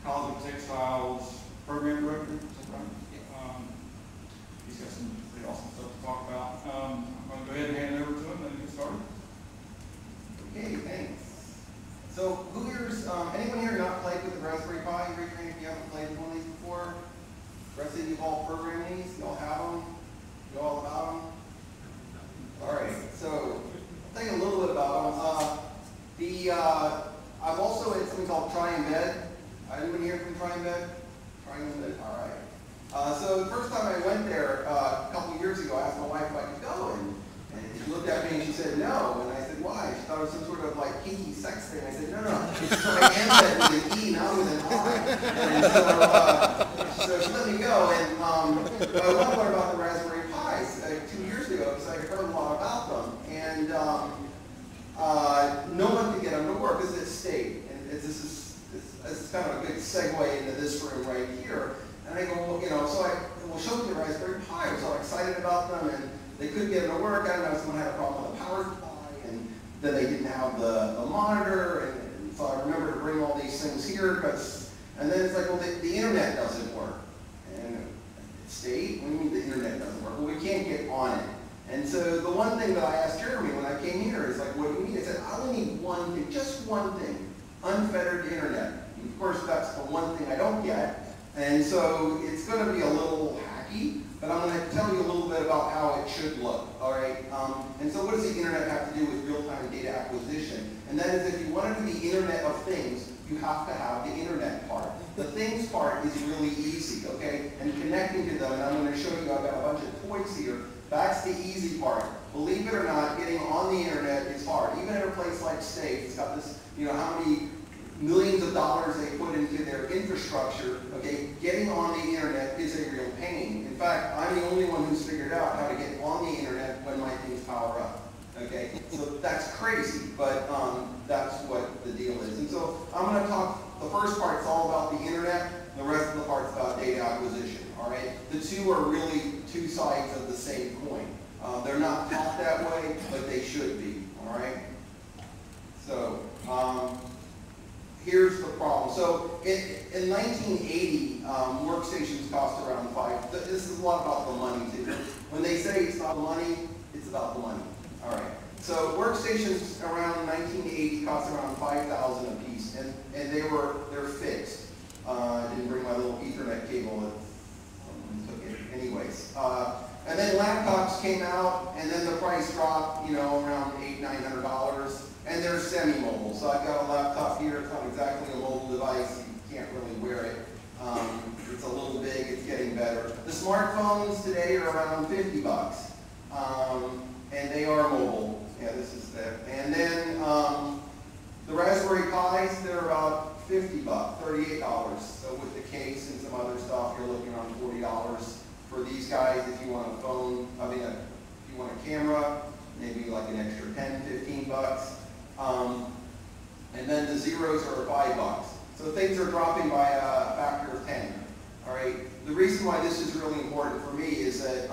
College of Textiles program director. Is that right? He's got some pretty awesome stuff to talk about. I'm going to go ahead and hand it over to him and get started. Okay, thanks. So, anyone here not played with the Raspberry Pi? Raise your hand if you haven't played with one of these before. The rest of you all program these? You all have them? You know all about them? All right, so I'll tell you a little bit about them. I've also had something called TriLUG. Anyone here from TriLUG? TriLUG, all right. So the first time I went there a couple of years ago, I asked my wife if I could go, and she looked at me and she said no, and I said why? She thought it was some sort of like kinky sex thing. I said no, it's TriLUG with an E, not with an I. And so she let me go, and I wanted to learn about the Raspberry Pis 2 years ago because I heard a lot about them, and no one could get them to work. This is at State, and this is kind of a good segue into this room right here. And I go, well, so I show them the Raspberry Pi. I was all excited about them, and they couldn't get them to work. I don't know if someone had a problem with the power supply, and then they didn't have the monitor, and so I remember to bring all these things here, and then it's like, well, the internet doesn't work. And State, what do you mean the internet doesn't work? Well, we can't get on it. And so the one thing that I asked Jeremy when I came here is like, what do you mean? I said, I only need one thing, just one thing, unfettered internet. And of course, that's the one thing I don't get. And so it's going to be a little hacky, but I'm going to tell you a little bit about how it should look, all right? And so what does the internet have to do with real-time data acquisition? And that is if you want to do the Internet of Things, you have to have the internet part. The things part is really easy, okay? And connecting to them, and I'm going to show you, I've got a bunch of toys here. That's the easy part. Believe it or not, getting on the internet is hard. Even at a place like State, it's got this, how many millions of dollars they put into their infrastructure, okay, getting on the internet is a real pain. In fact, I'm the only one who's figured out how to get on the internet when my things power up, okay? So that's crazy, but that's what the deal is. And so I'm going to talk, the first part's all about the internet, the rest of the part's about data acquisition, all right? The two are really two sides of the same coin. They're not taught that way, but they should be, all right? So, here's the problem. So in 1980, workstations cost around this is a lot about the money too. When they say it's about the money, it's about the money. All right. So workstations around 1980 cost around $5,000 a piece, and they're fixed. I didn't bring my little Ethernet cable. Someone took it anyways. And then laptops came out, and then the price dropped, around $800–900. And they're semi-mobile. So I've got a laptop here. It's not exactly a mobile device. You can't really wear it. It's a little big. It's getting better. The smartphones today are around $50. And they are mobile. Yeah, this is that. And then the Raspberry Pis, they're about $50, $38. So with the case and some other stuff, you're looking around $40 for these guys. If you want a phone, if you want a camera, maybe like an extra $10, $15. And then the zeros are $5. So things are dropping by a factor of 10. All right. The reason why this is really important for me is that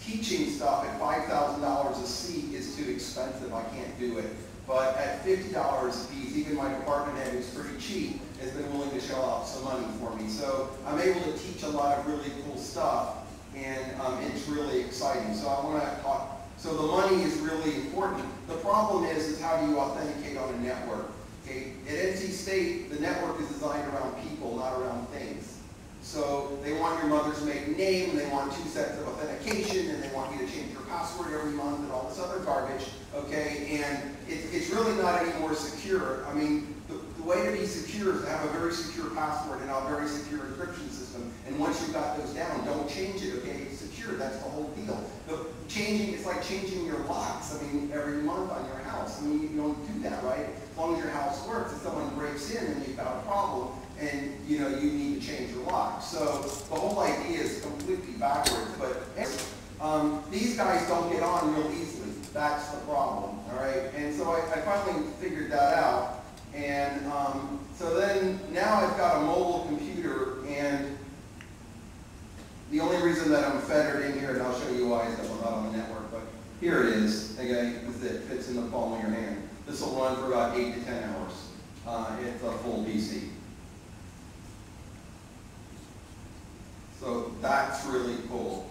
teaching stuff at $5,000 a seat is too expensive. I can't do it. But at $50 a piece, even my department head, who's pretty cheap, has been willing to shell out some money for me. So I'm able to teach a lot of really cool stuff, and it's really exciting. So I want to talk. So the money is really important. The problem is how do you authenticate on a network? Okay, at NC State, the network is designed around people, not around things. So they want your mother's maiden name, and they want 2 sets of authentication, and they want you to change your password every month, and all this other garbage. Okay, and it's really not any more secure. I mean, the way to be secure is to have a very secure password and a very secure encryption system. And once you've got those down, don't change it. Okay, it's secure. That's the whole deal. It's like changing your locks. I mean, every month on your house. I mean, you don't do that, right? As long as your house works. If someone breaks in and you've got a problem, and you need to change your lock. So the whole idea is completely backwards. But these guys don't get on real easily. That's the problem. All right. And so I finally figured that out. And so then now I've got a mobile computer, and the only reason that fits in the palm of your hand. This will run for about 8 to 10 hours. It's a full PC. So that's really cool.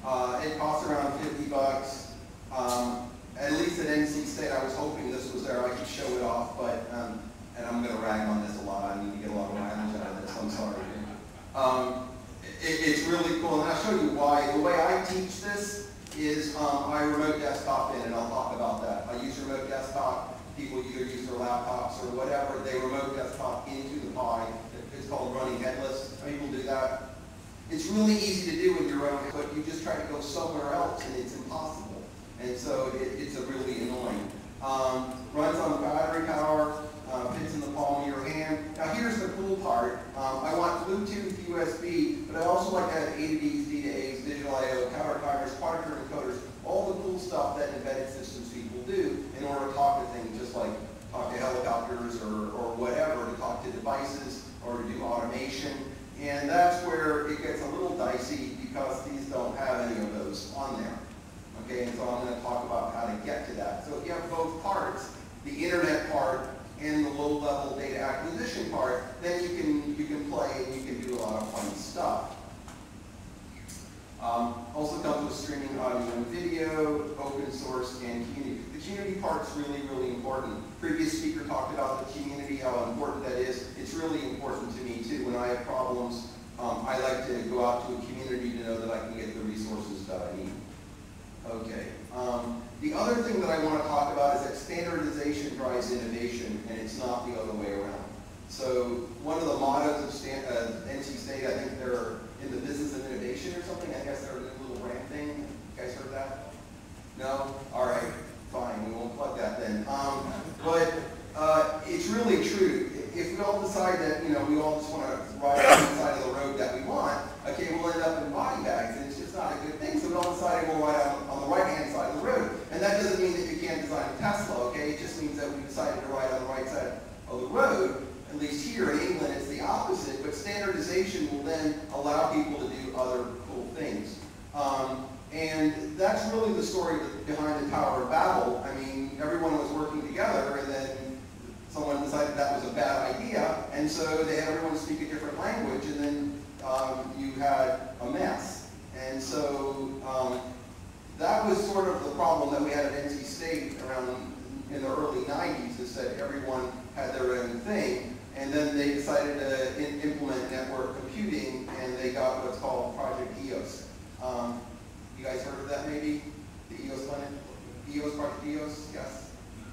It costs around $50. At least at NC State, I was hoping this was there. I could show it off, but and I'm going to rag on this a lot. I need to get a lot of mileage out of this. I'm sorry. It's really cool, and I'll show you why. The way I teach this is I remote desktop in, and I'll talk about that. I use remote desktop. People either use their laptops or whatever. They remote desktop into the Pi. It's called running headless. People do that. It's really easy to do in your own, but you just try to go somewhere else, and it's impossible. And so it's a really annoying. Runs on battery power, fits in the palm of your hand. Now here's the cool part. I want Bluetooth, USB, but I also like to have A to Bs, D to As, digital I/O, counter timers, quadric encoders, all the cool stuff that embedded systems people do in order to talk to things, just like talk to helicopters or whatever, to talk to devices or to do automation. And that's where it gets a little dicey because these don't have any of those on there. Okay, and so I'm going to talk about how to get to that. So if you have both parts, the internet part and the low-level data acquisition part, then you can play and you can do a lot of fun stuff. Also comes with streaming audio and video, open source, and community. The community part's really, really important. Previous speaker talked about the community, how important that is. It's really important to me too. When I have problems, I like to go out to a community to know that I can get the resources that I need. Okay. The other thing that I want to talk about is that standardization drives innovation, and it's not the other way around. So one of the mottos of NC State, I think they're in the business of innovation or something. I guess they're a little brand thing. You guys heard that? No? All right. Fine. We won't plug that then. But it's really true. If we all decide that, we all just want to ride on the side of the road that we want, okay, we'll end up in body bags, and it's just not a good thing. So we all decided we'll ride on the right-hand side of the road. And that doesn't mean that you can't design a Tesla, okay? It just means that we decided to ride on the right side of the road. At least here in England, it's the opposite. But standardization will then allow people to do other cool things. And that's really the story behind the Tower of Babel. I mean, everyone was working together, and then someone decided that was a bad idea, and so they had everyone speak a different language, and then you had a mess. And so that was sort of the problem that we had at NC State around in the early 90s, is that everyone had their own thing, and then they decided to implement network computing, and they got what's called Project EOS. You guys heard of that maybe? The EOS Project? EOS, Project EOS, yes?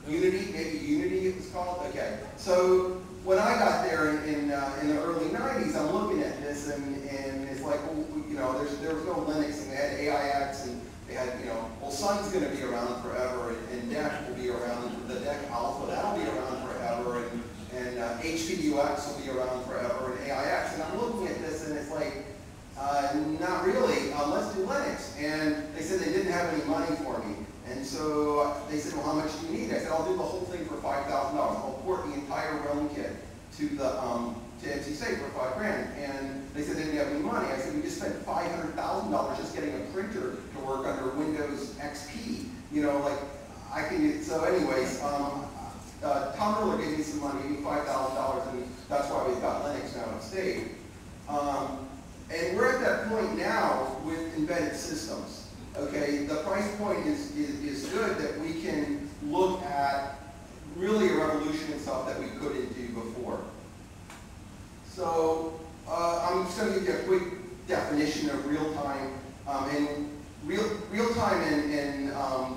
Unity, maybe Unity it was called? Okay. So when I got there in the early 90s, I'm looking at this and it's like, well, there was no Linux, and they had AIX, and they had, well, Sun's going to be around forever, and DEC will be around, the DEC Alpha, that'll be around forever, and HPUX will be around forever, and AIX. And I'm looking at this and it's like, not really, let's do Linux. And they said they didn't have any money for me. And so they said, well, how much do you need? I said, I'll do the whole thing for $5,000. I'll port the entire Realm kit to NC State for $5,000. And they said they didn't have any money. I said, we just spent $500,000 just getting a printer to work under Windows XP. I can. So anyways, Tom Miller gave me some money, gave me $5,000, and that's why we've got Linux now at State. And we're at that point now with embedded systems. Okay, the price point is good that we can look at really a revolution in stuff that we couldn't do before. So I'm just going to give you a quick definition of real time. And real time and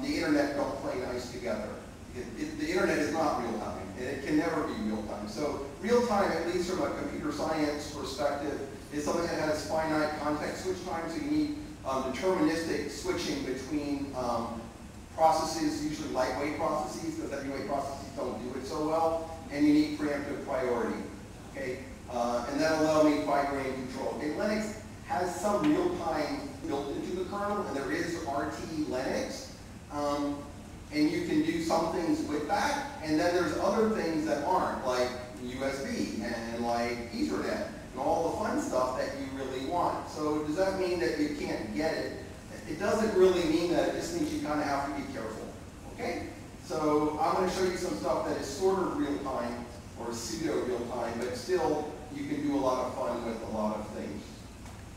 the internet don't play nice together. The internet is not real time, and it can never be real time. So real time, at least from a computer science perspective, is something that has finite context switch time. So you need deterministic switching between processes, usually lightweight processes, because heavyweight processes don't do it so well, and you need preemptive priority. Okay, and that allows me fine-grained control. Okay, Linux has some real-time built into the kernel, and there is RT Linux, and you can do some things with that, and then there's other things that aren't, like USB and like Ethernet, and all the fun stuff that you really want. So does that mean that you can't get it? It doesn't really mean that. It just means you kind of have to be careful. Okay? So I'm going to show you some stuff that is sort of real time or pseudo real time, but still you can do a lot of fun with a lot of things.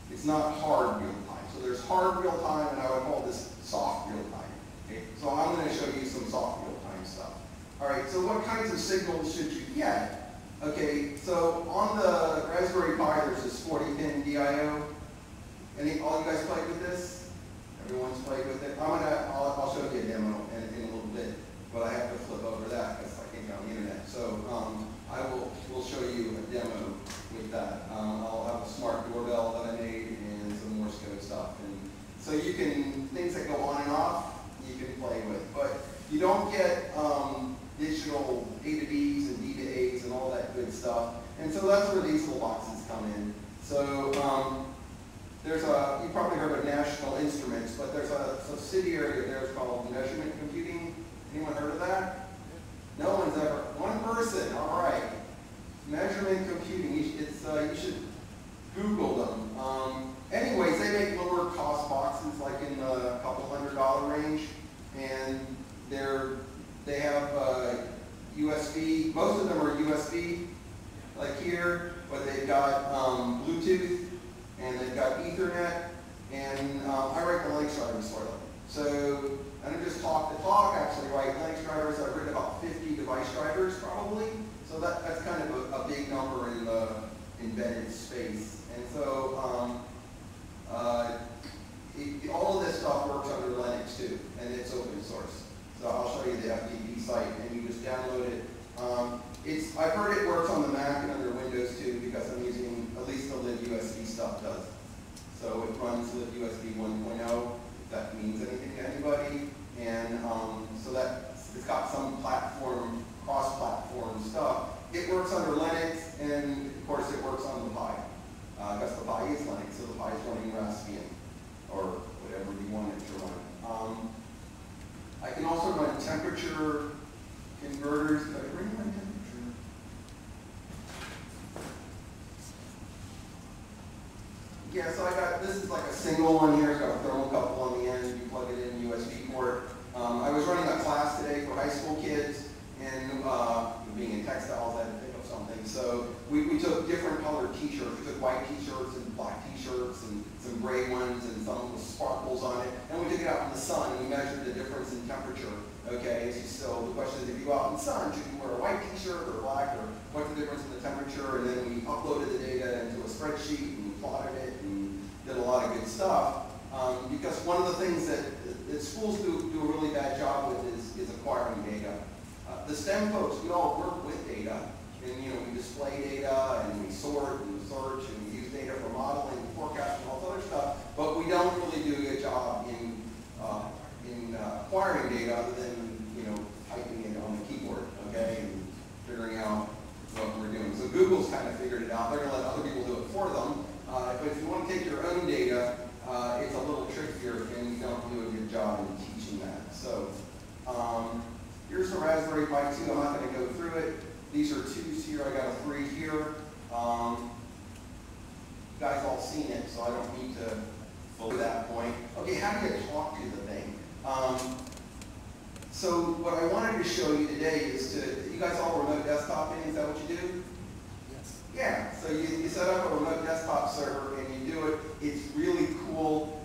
It's not hard real time. So there's hard real time, and I would call this soft real time. Okay? So I'm going to show you some soft real time stuff. All right, so what kinds of signals should you get? Okay, so on the Raspberry Pi, there's this 40-pin DIO. All you guys played with this? Everyone's played with it? I'll show you a demo in a little bit, but I have to flip over that because I can't get on the internet. So we'll show you a demo with that. I'll have a smart doorbell that I made and some Morse code stuff. And so you can, things that go on and off, you can play with. But you don't get digital A to Bs and D to As and all that good stuff. And so that's where these little boxes come in. So you probably heard of National Instruments, but there's a subsidiary of theirs called Measurement Computing. Anyone heard of that? No one's ever. One person, all right. Measurement Computing, you should Google them. Anyways, they make lower cost boxes, like in the couple $100 range, and they have USB. Most of them are USB, like here, but they've got Bluetooth, and they've got Ethernet, and I write the Linux drivers for them. So I don't just talk the talk, actually write Linux drivers. I've written about 50 device drivers, probably. So that's kind of a big number in the embedded space. And so all of this stuff works under Linux too, and it's open source. So I'll show you the FTP site, and you just download it. I've heard it works on the Mac and under Windows too, because I'm using, at least the libUSB stuff does. So it runs libUSB 1.0, if that means anything to anybody. And so it's got some platform, cross-platform stuff. It works under Linux, and of course it works on the Pi. Because the Pi is Linux, so the Pi is running Raspbian, or whatever you want it to run. I can also run temperature converters. Did I bring my temperature? Yeah, so this is like a single one here. It's got a thermocouple on the end. You plug it in USB port. I was running a class today for high school kids, and being in textiles, I had to think of something. So we took different colored t-shirts. We took white t-shirts and black t-shirts and some gray ones and some with sparkles on it. And we took it out in the sun, and we measured the difference in temperature. Okay, so the question is, if you go out in the sun, should you wear a white t-shirt or black, or what's the difference in the temperature? And then we uploaded the data into a spreadsheet, and we plotted it, and did a lot of good stuff. Because one of the things that schools do a really bad job with is acquiring data. The STEM folks, we all work with data, and we display data, and we sort and search, and we use data for modeling and forecasting and all this other stuff, but we don't really do a good job in acquiring data other than typing it on the keyboard, okay, and figuring out what we're doing. So Google's kind of figured it out. They're going to let other people do it for them. But if you want to take your own data, it's a little trickier, and you don't do a good job in teaching that. So here's the Raspberry Pi 2. I'm not going to go through it. These are 2s here. I got a 3 here. You guys all seen it, so I don't need to go to that point. Okay, how do you talk to the thing? So what I wanted to show you today is you guys all remote desktoping, is that what you do? Yes. Yeah, so you set up a remote desktop server and you do it. It's really cool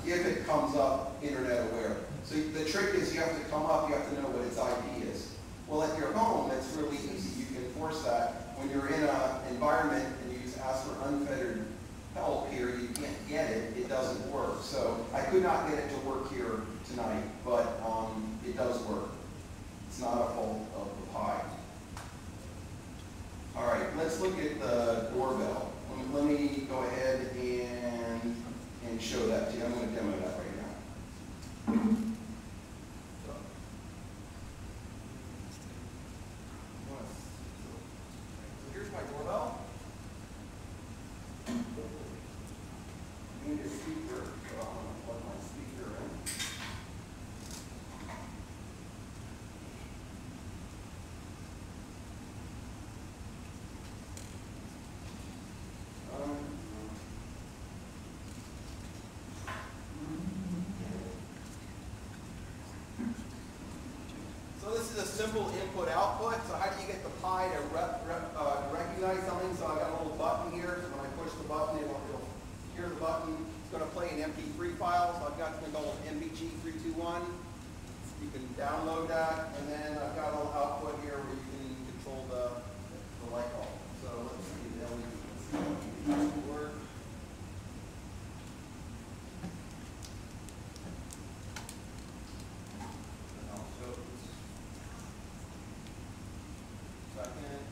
if it comes up internet aware. So the trick is you have to come up, you have to know what its IP is. Well, at your home, it's really easy. You can force that. When you're in an environment and you just ask for unfettered help here, you can't get it. It doesn't work. So I could not get it to work here tonight, but it does work. It's not a fault of the Pi. All right, let's look at the doorbell. Let me go ahead and show that to you. I'm going to demo that right now. So here's my doorbell. I need a speaker, so I'm going to plug my speaker simple input-output. So how do you get the Pi to recognize something? So I got a little button here. So when I push the button, it'll hear the button. It's going to play an MP3 file. So I've got something called MBG321. You can download that, and then I've got a little output here where you can control the light bulb. So let's see the LED work. Second.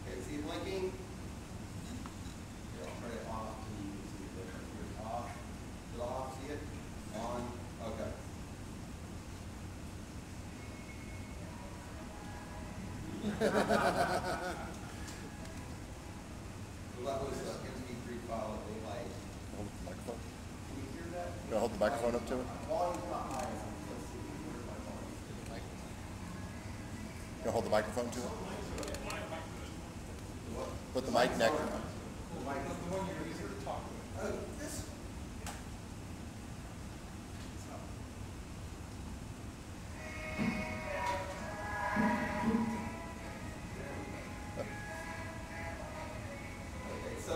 Okay, see it blinking? Here, I'll turn it off so you can see the difference. Here's off. Is it off? See it? On. Okay. So that was the MP3 file that they like. Hold the microphone. Can you hear that? You want to hold the microphone up to it? Volume's not high enough. Let's see. Where's my volume? You want to hold the microphone to it? What? Put the mic neck. The mic. The one you're easier to talk with. Oh, this. Okay, so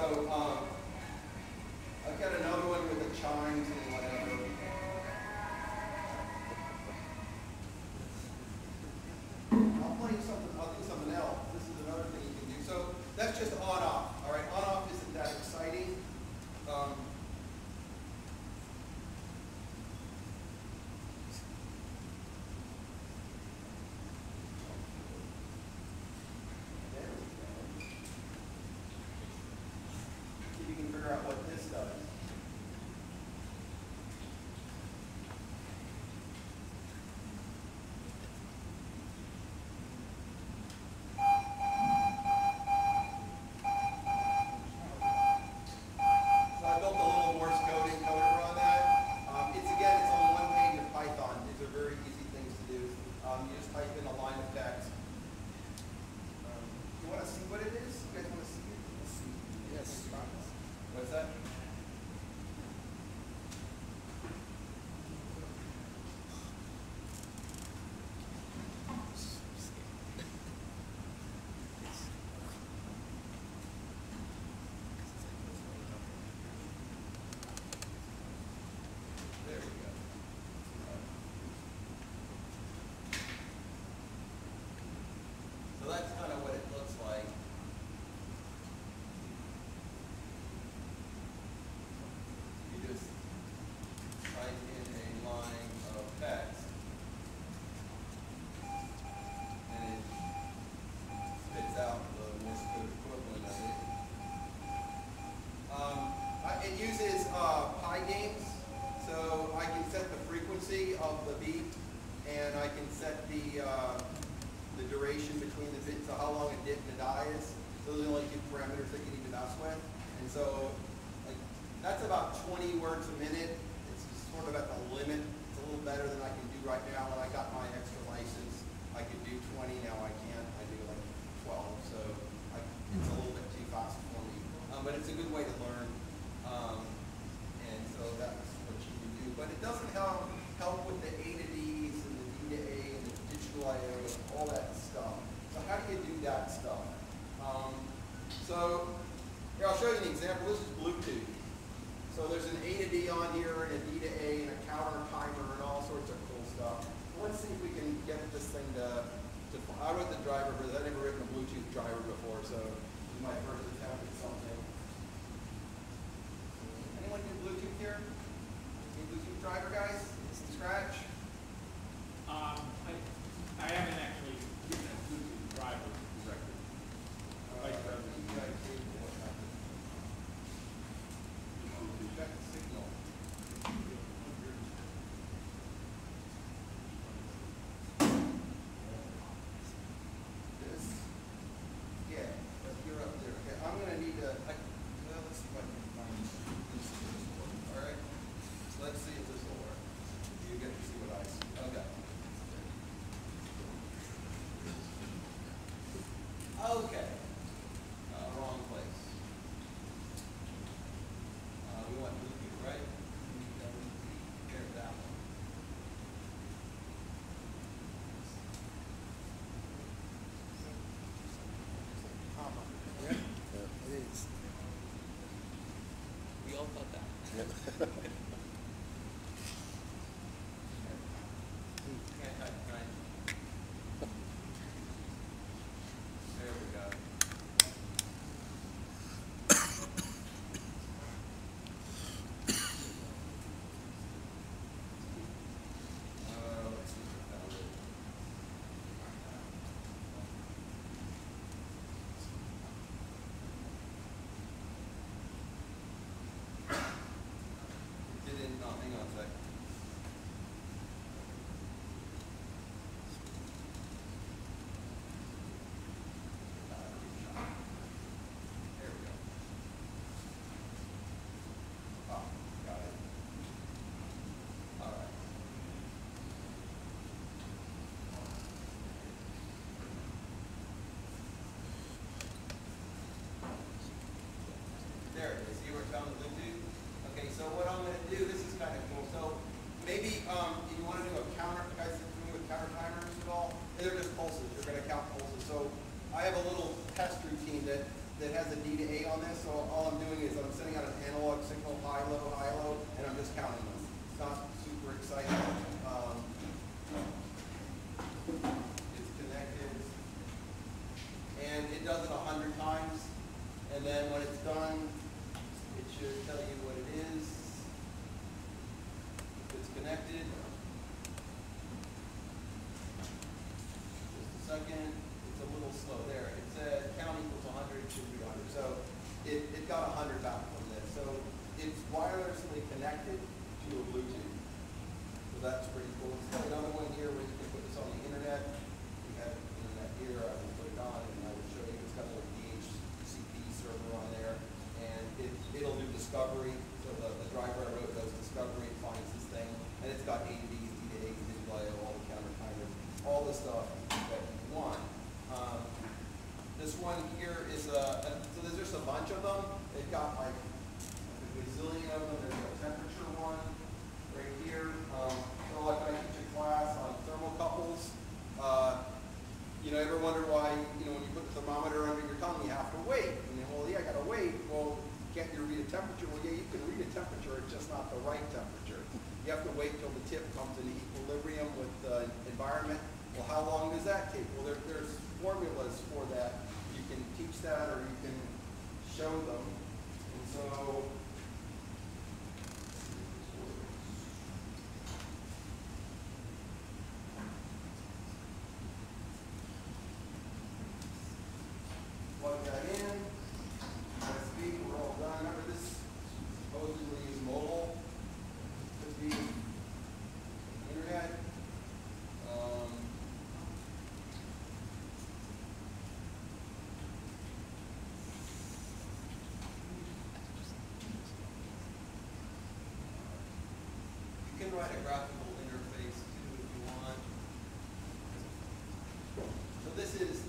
I've got another one with the chimes and whatever. I'll do something else. This is another thing you can do. So that's just on-off. All right, on-off isn't that exciting. There we go. See if you can figure out what this does. So I built a little Morse code encoder on that. It's only one page of Python. These are very easy things to do. You just type in a line of text. You want to see what it is? You guys want to see it? Let's see. Yes. What's that? There we go. So that's kind of what it looks like. You just type in a line of text, and it spits out the Morse code equivalent of it. It uses Pi games, so I can set the frequency of the beat, and I can set the duration between the bits, so how long a dip and a die is. Those are the only two parameters that you need to mess with. And so, like, that's about 20 words a minute. It's sort of at the limit. It's a little better than I can do right now. When I got my extra license, I could do 20. Now I can't. I do like 12. So it's a little bit too fast for me. But it's a good way to learn. And so that's what you can do. But it doesn't help with the A to Ds and the D to A and the digital I/O and all that stuff. So how do you do that stuff? So here, I'll show you an example. This is Bluetooth. So there's an A to D on here and a D to A and a counter timer and all sorts of cool stuff. Let's see if we can get this thing to I wrote the driver, but I've never written a Bluetooth driver before, so this is my first attempt at something. Anyone do Bluetooth here? Any Bluetooth driver, guys? From scratch? I haven't actually given a Bluetooth driver directly. Check the signal. This, yeah, you're up there. Okay, I'm going to need to There we go. Let's see if I found it. It didn't, no, hang on a sec. There we go. Oh, got it. All right. There it is. You were found the Bluetooth. Okay, so what I'm going to do, this is kind of cool. So maybe if you want to do a counter, guys, familiar with counter timers at all? They're just pulses. You're going to count pulses. So I have a little test routine that has a D to A on this. So all I'm doing is I'm sending out an analog signal, high, low, and I'm just counting them. It's not super exciting. It's connected. And it does it 100 times. And then when it's done, it should tell you what it is. If it's connected. Just a second. It's a little slow there. It said count equals 100, it should be 100. So it got 100 back from this. So it's wirelessly connected to a Bluetooth. So that's pretty cool. It's got another one here where you can put this on the internet. We have internet here. I will put it on and I will show you. It's got a little DHCP server on there. And it'll do discovery. So the driver I wrote does discovery, it finds this thing. And it's got A to B's, D to A's, display, all the counter timers, all the stuff that you want. This one here is so there's just a bunch of them. They've got like a gazillion of them. There's a temperature one right here. So like when I teach a class on thermocouples, you ever wonder why, when you put the thermometer under your tongue, you have to wait. Well, yeah, I got to wait. Well, can't you read a temperature? Well, yeah, you can read a temperature. It's just not the right temperature. You have to wait till the tip comes into equilibrium with the environment. Well, how long does that take? Well, there's formulas for that. You can teach that or you can show them. And so, plug that in. USB, we're all done. Remember this supposedly is mobile. Could be internet. You can write a graphical interface too if you want. So this is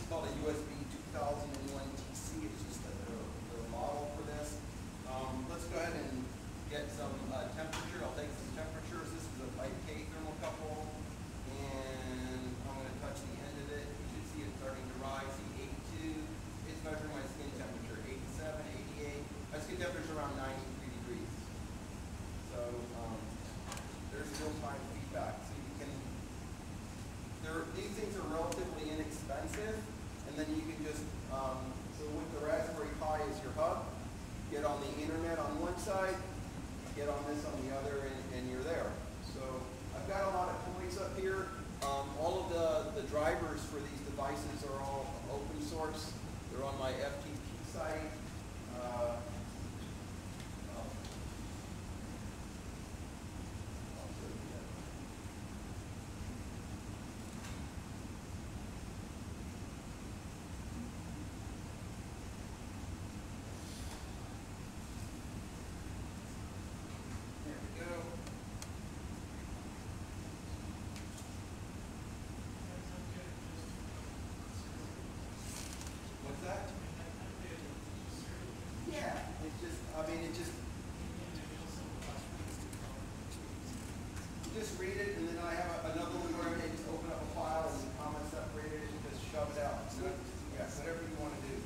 called a USB 2001 TC. It's just the model for this. Let's go ahead and get some temperature. I'll take some temperatures. This is a type K thermocouple, and I'm going to touch the end of it. You should see it starting to rise. See 82. It's measuring my skin temperature. 87, 88. My skin temperature around 93 degrees. So there's real-time feedback. So you can. These things are relatively inexpensive, and then you can just. So with the Raspberry Pi as your hub, get on the internet on one side, get on this on the other, and you're there. So I've got a lot of toys up here. All of the drivers for these devices are all open source. They're on my FTP site. Just read it, and then I have another one where I can just open up a file and comma separate it and just shove it out. So, yeah, whatever you want to do.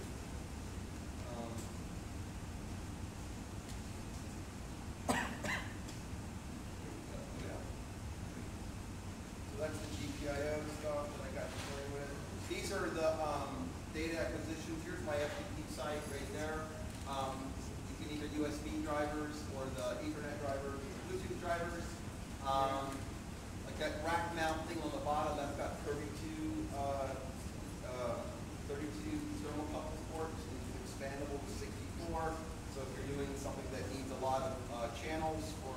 CIO stuff that I got to play with. These are the data acquisitions. Here's my FTP site right there. You can either USB drivers or the Ethernet drivers, Bluetooth drivers. Like that rack mount thing on the bottom, that's got 32 thermocouple ports. It's expandable to 64. So if you're doing something that needs a lot of channels for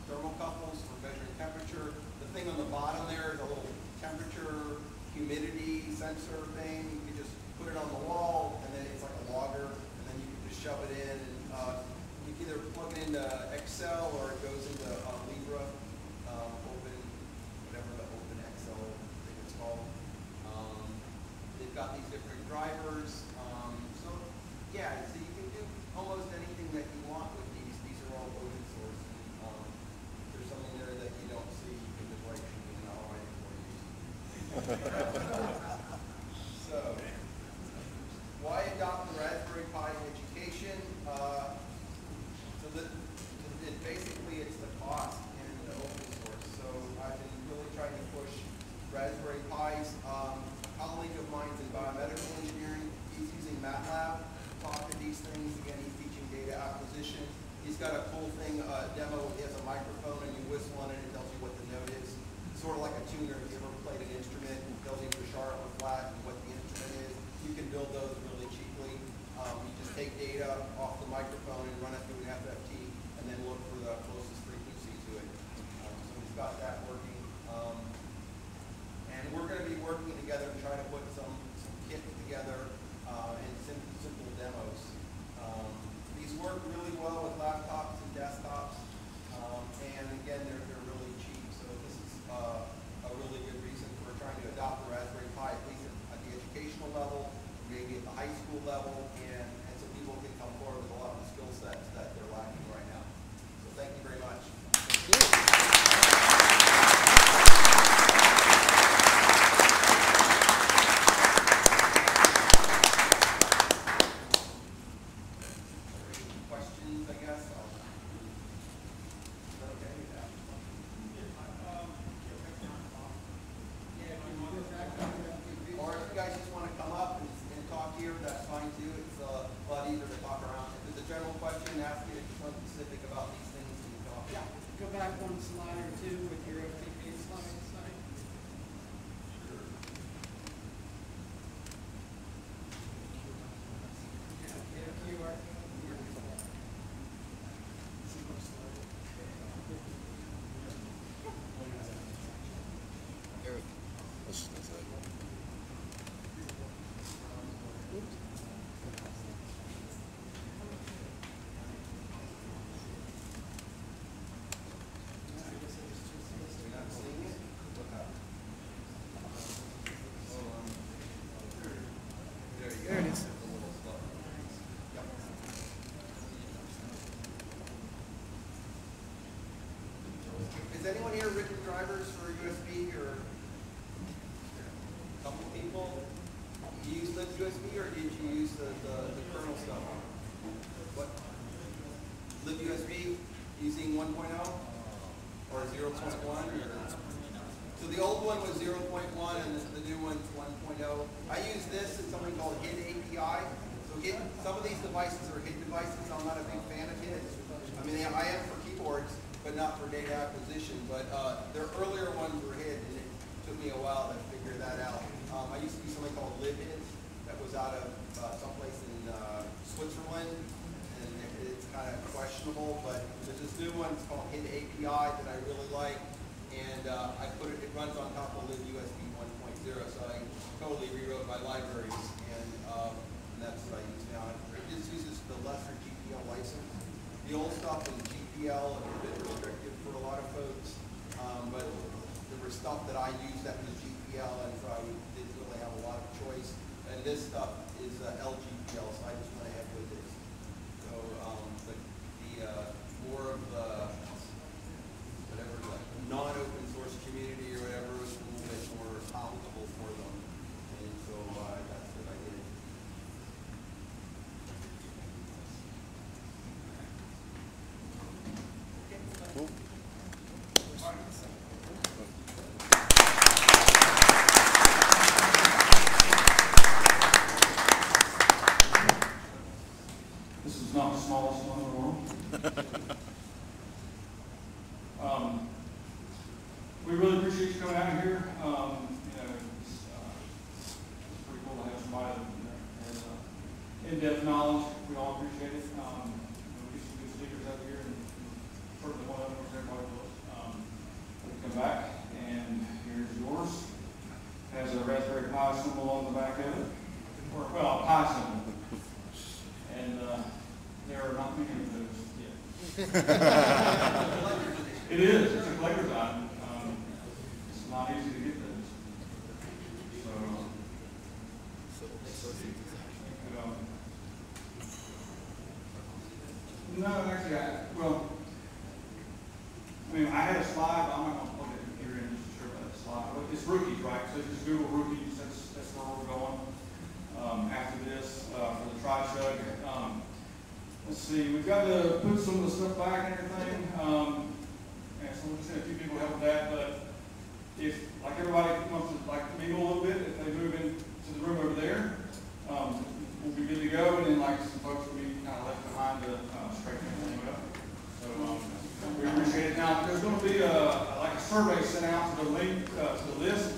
thermocouples for measuring temperature, the thing on the bottom there is a little temperature, humidity sensor thing. You can just put it on the wall, and then it's like a logger, and then you can just shove it in. And you can either plug it into Excel or it goes into Libra, Open, whatever the Open Excel thing is called. They've got these different drivers. So yeah, so you can do almost anything that you want with these. These are all open source. If there's something there that you don't see, you can just write it and I'll write it for you. So, why adopt the Raspberry Pi in education? Basically it's the cost and the open source. So I've been really trying to push Raspberry Pis. A colleague of mine's in biomedical engineering. He's using MATLAB to talk to these things. Again, he's teaching data acquisition. He's got a cool thing, demo. He has a microphone and you whistle on it and it tells you what the note is. Sort of like a tuner. If you ever played an instrument, it tells you the sharp or flat and what the instrument is. You can build those really cheaply. You just take data off the microphone and run it through an FFT and then look for the closest frequency to it. So he's got that working. And we're going to be working together and trying to put some kit together and simple demos. These work really well with laptops and desktops. And again, they're really cheap. So this is a really good reason for trying to adopt the Raspberry Pi, at least at the educational level, maybe at the high school level, and so people can come forward with a lot of the skill sets that they're lacking right now. So thank you very much. Questions, I guess? Is that okay? Or if you guys just want to come up and talk here, that's fine too. It's a lot easier to talk around. If there's a general question, ask it something specific about these things and talk. Yeah. Go back one slide or two with your FTP slide. There it is. Is anyone here written drivers for USB or a couple people? You use libUSB or did you use the kernel stuff? What? libUSB using 1.0 or 0.1? So the old one was 0.1 and the new one's 1.0. I use this in something called HID API. So some of these devices are HID devices. I'm not a big fan of HID. I mean, I am for keyboards, but not for data acquisition. But their earlier ones were HID, and it took me a while to figure that out. I used to use something called libHID that was out of someplace in Switzerland, and it's kind of questionable. But there's this new one called HID API that I really like. And it runs on top of libUSB 1.0, so I totally rewrote my libraries, and that's what I use now. It just uses the lesser GPL license. The old stuff in GPL is a bit restrictive for a lot of folks, but there was stuff that I used that was GPL, and so I didn't really have a lot of choice. And this stuff is LGPL, so I just went ahead with it. So more of the whatever the non-open source community or whatever was a little bit more palatable for them. And so that's what I did. Cool. All right. It's not the smallest one in the world. We really appreciate you coming out here. It's pretty cool to have somebody that has in-depth knowledge. We all appreciate it. We get some good speakers out here, and certainly one of them was everybody was. Come back, and here's yours. Has a Raspberry Pi symbol on the back of it. Or, well, a Pi symbol. And there are not many of those yet. It is. It's a collector's item. It's not easy to get those. So, no, actually, I had a slide, but I'm not going to plug it here in just to show that slide. But it's rookies, right? So just Google rookies. That's where we're going after this for the TriLUG. Let's see. We've got to put some of the stuff back and everything. And so we'll just have a few people help with that. But if, like everybody wants to mingle a little bit, if they move into the room over there, we'll be good to go. And then some folks will be kind of left behind to straighten everything up. So we appreciate it. Now, there's going to be a survey sent out to the link to the list.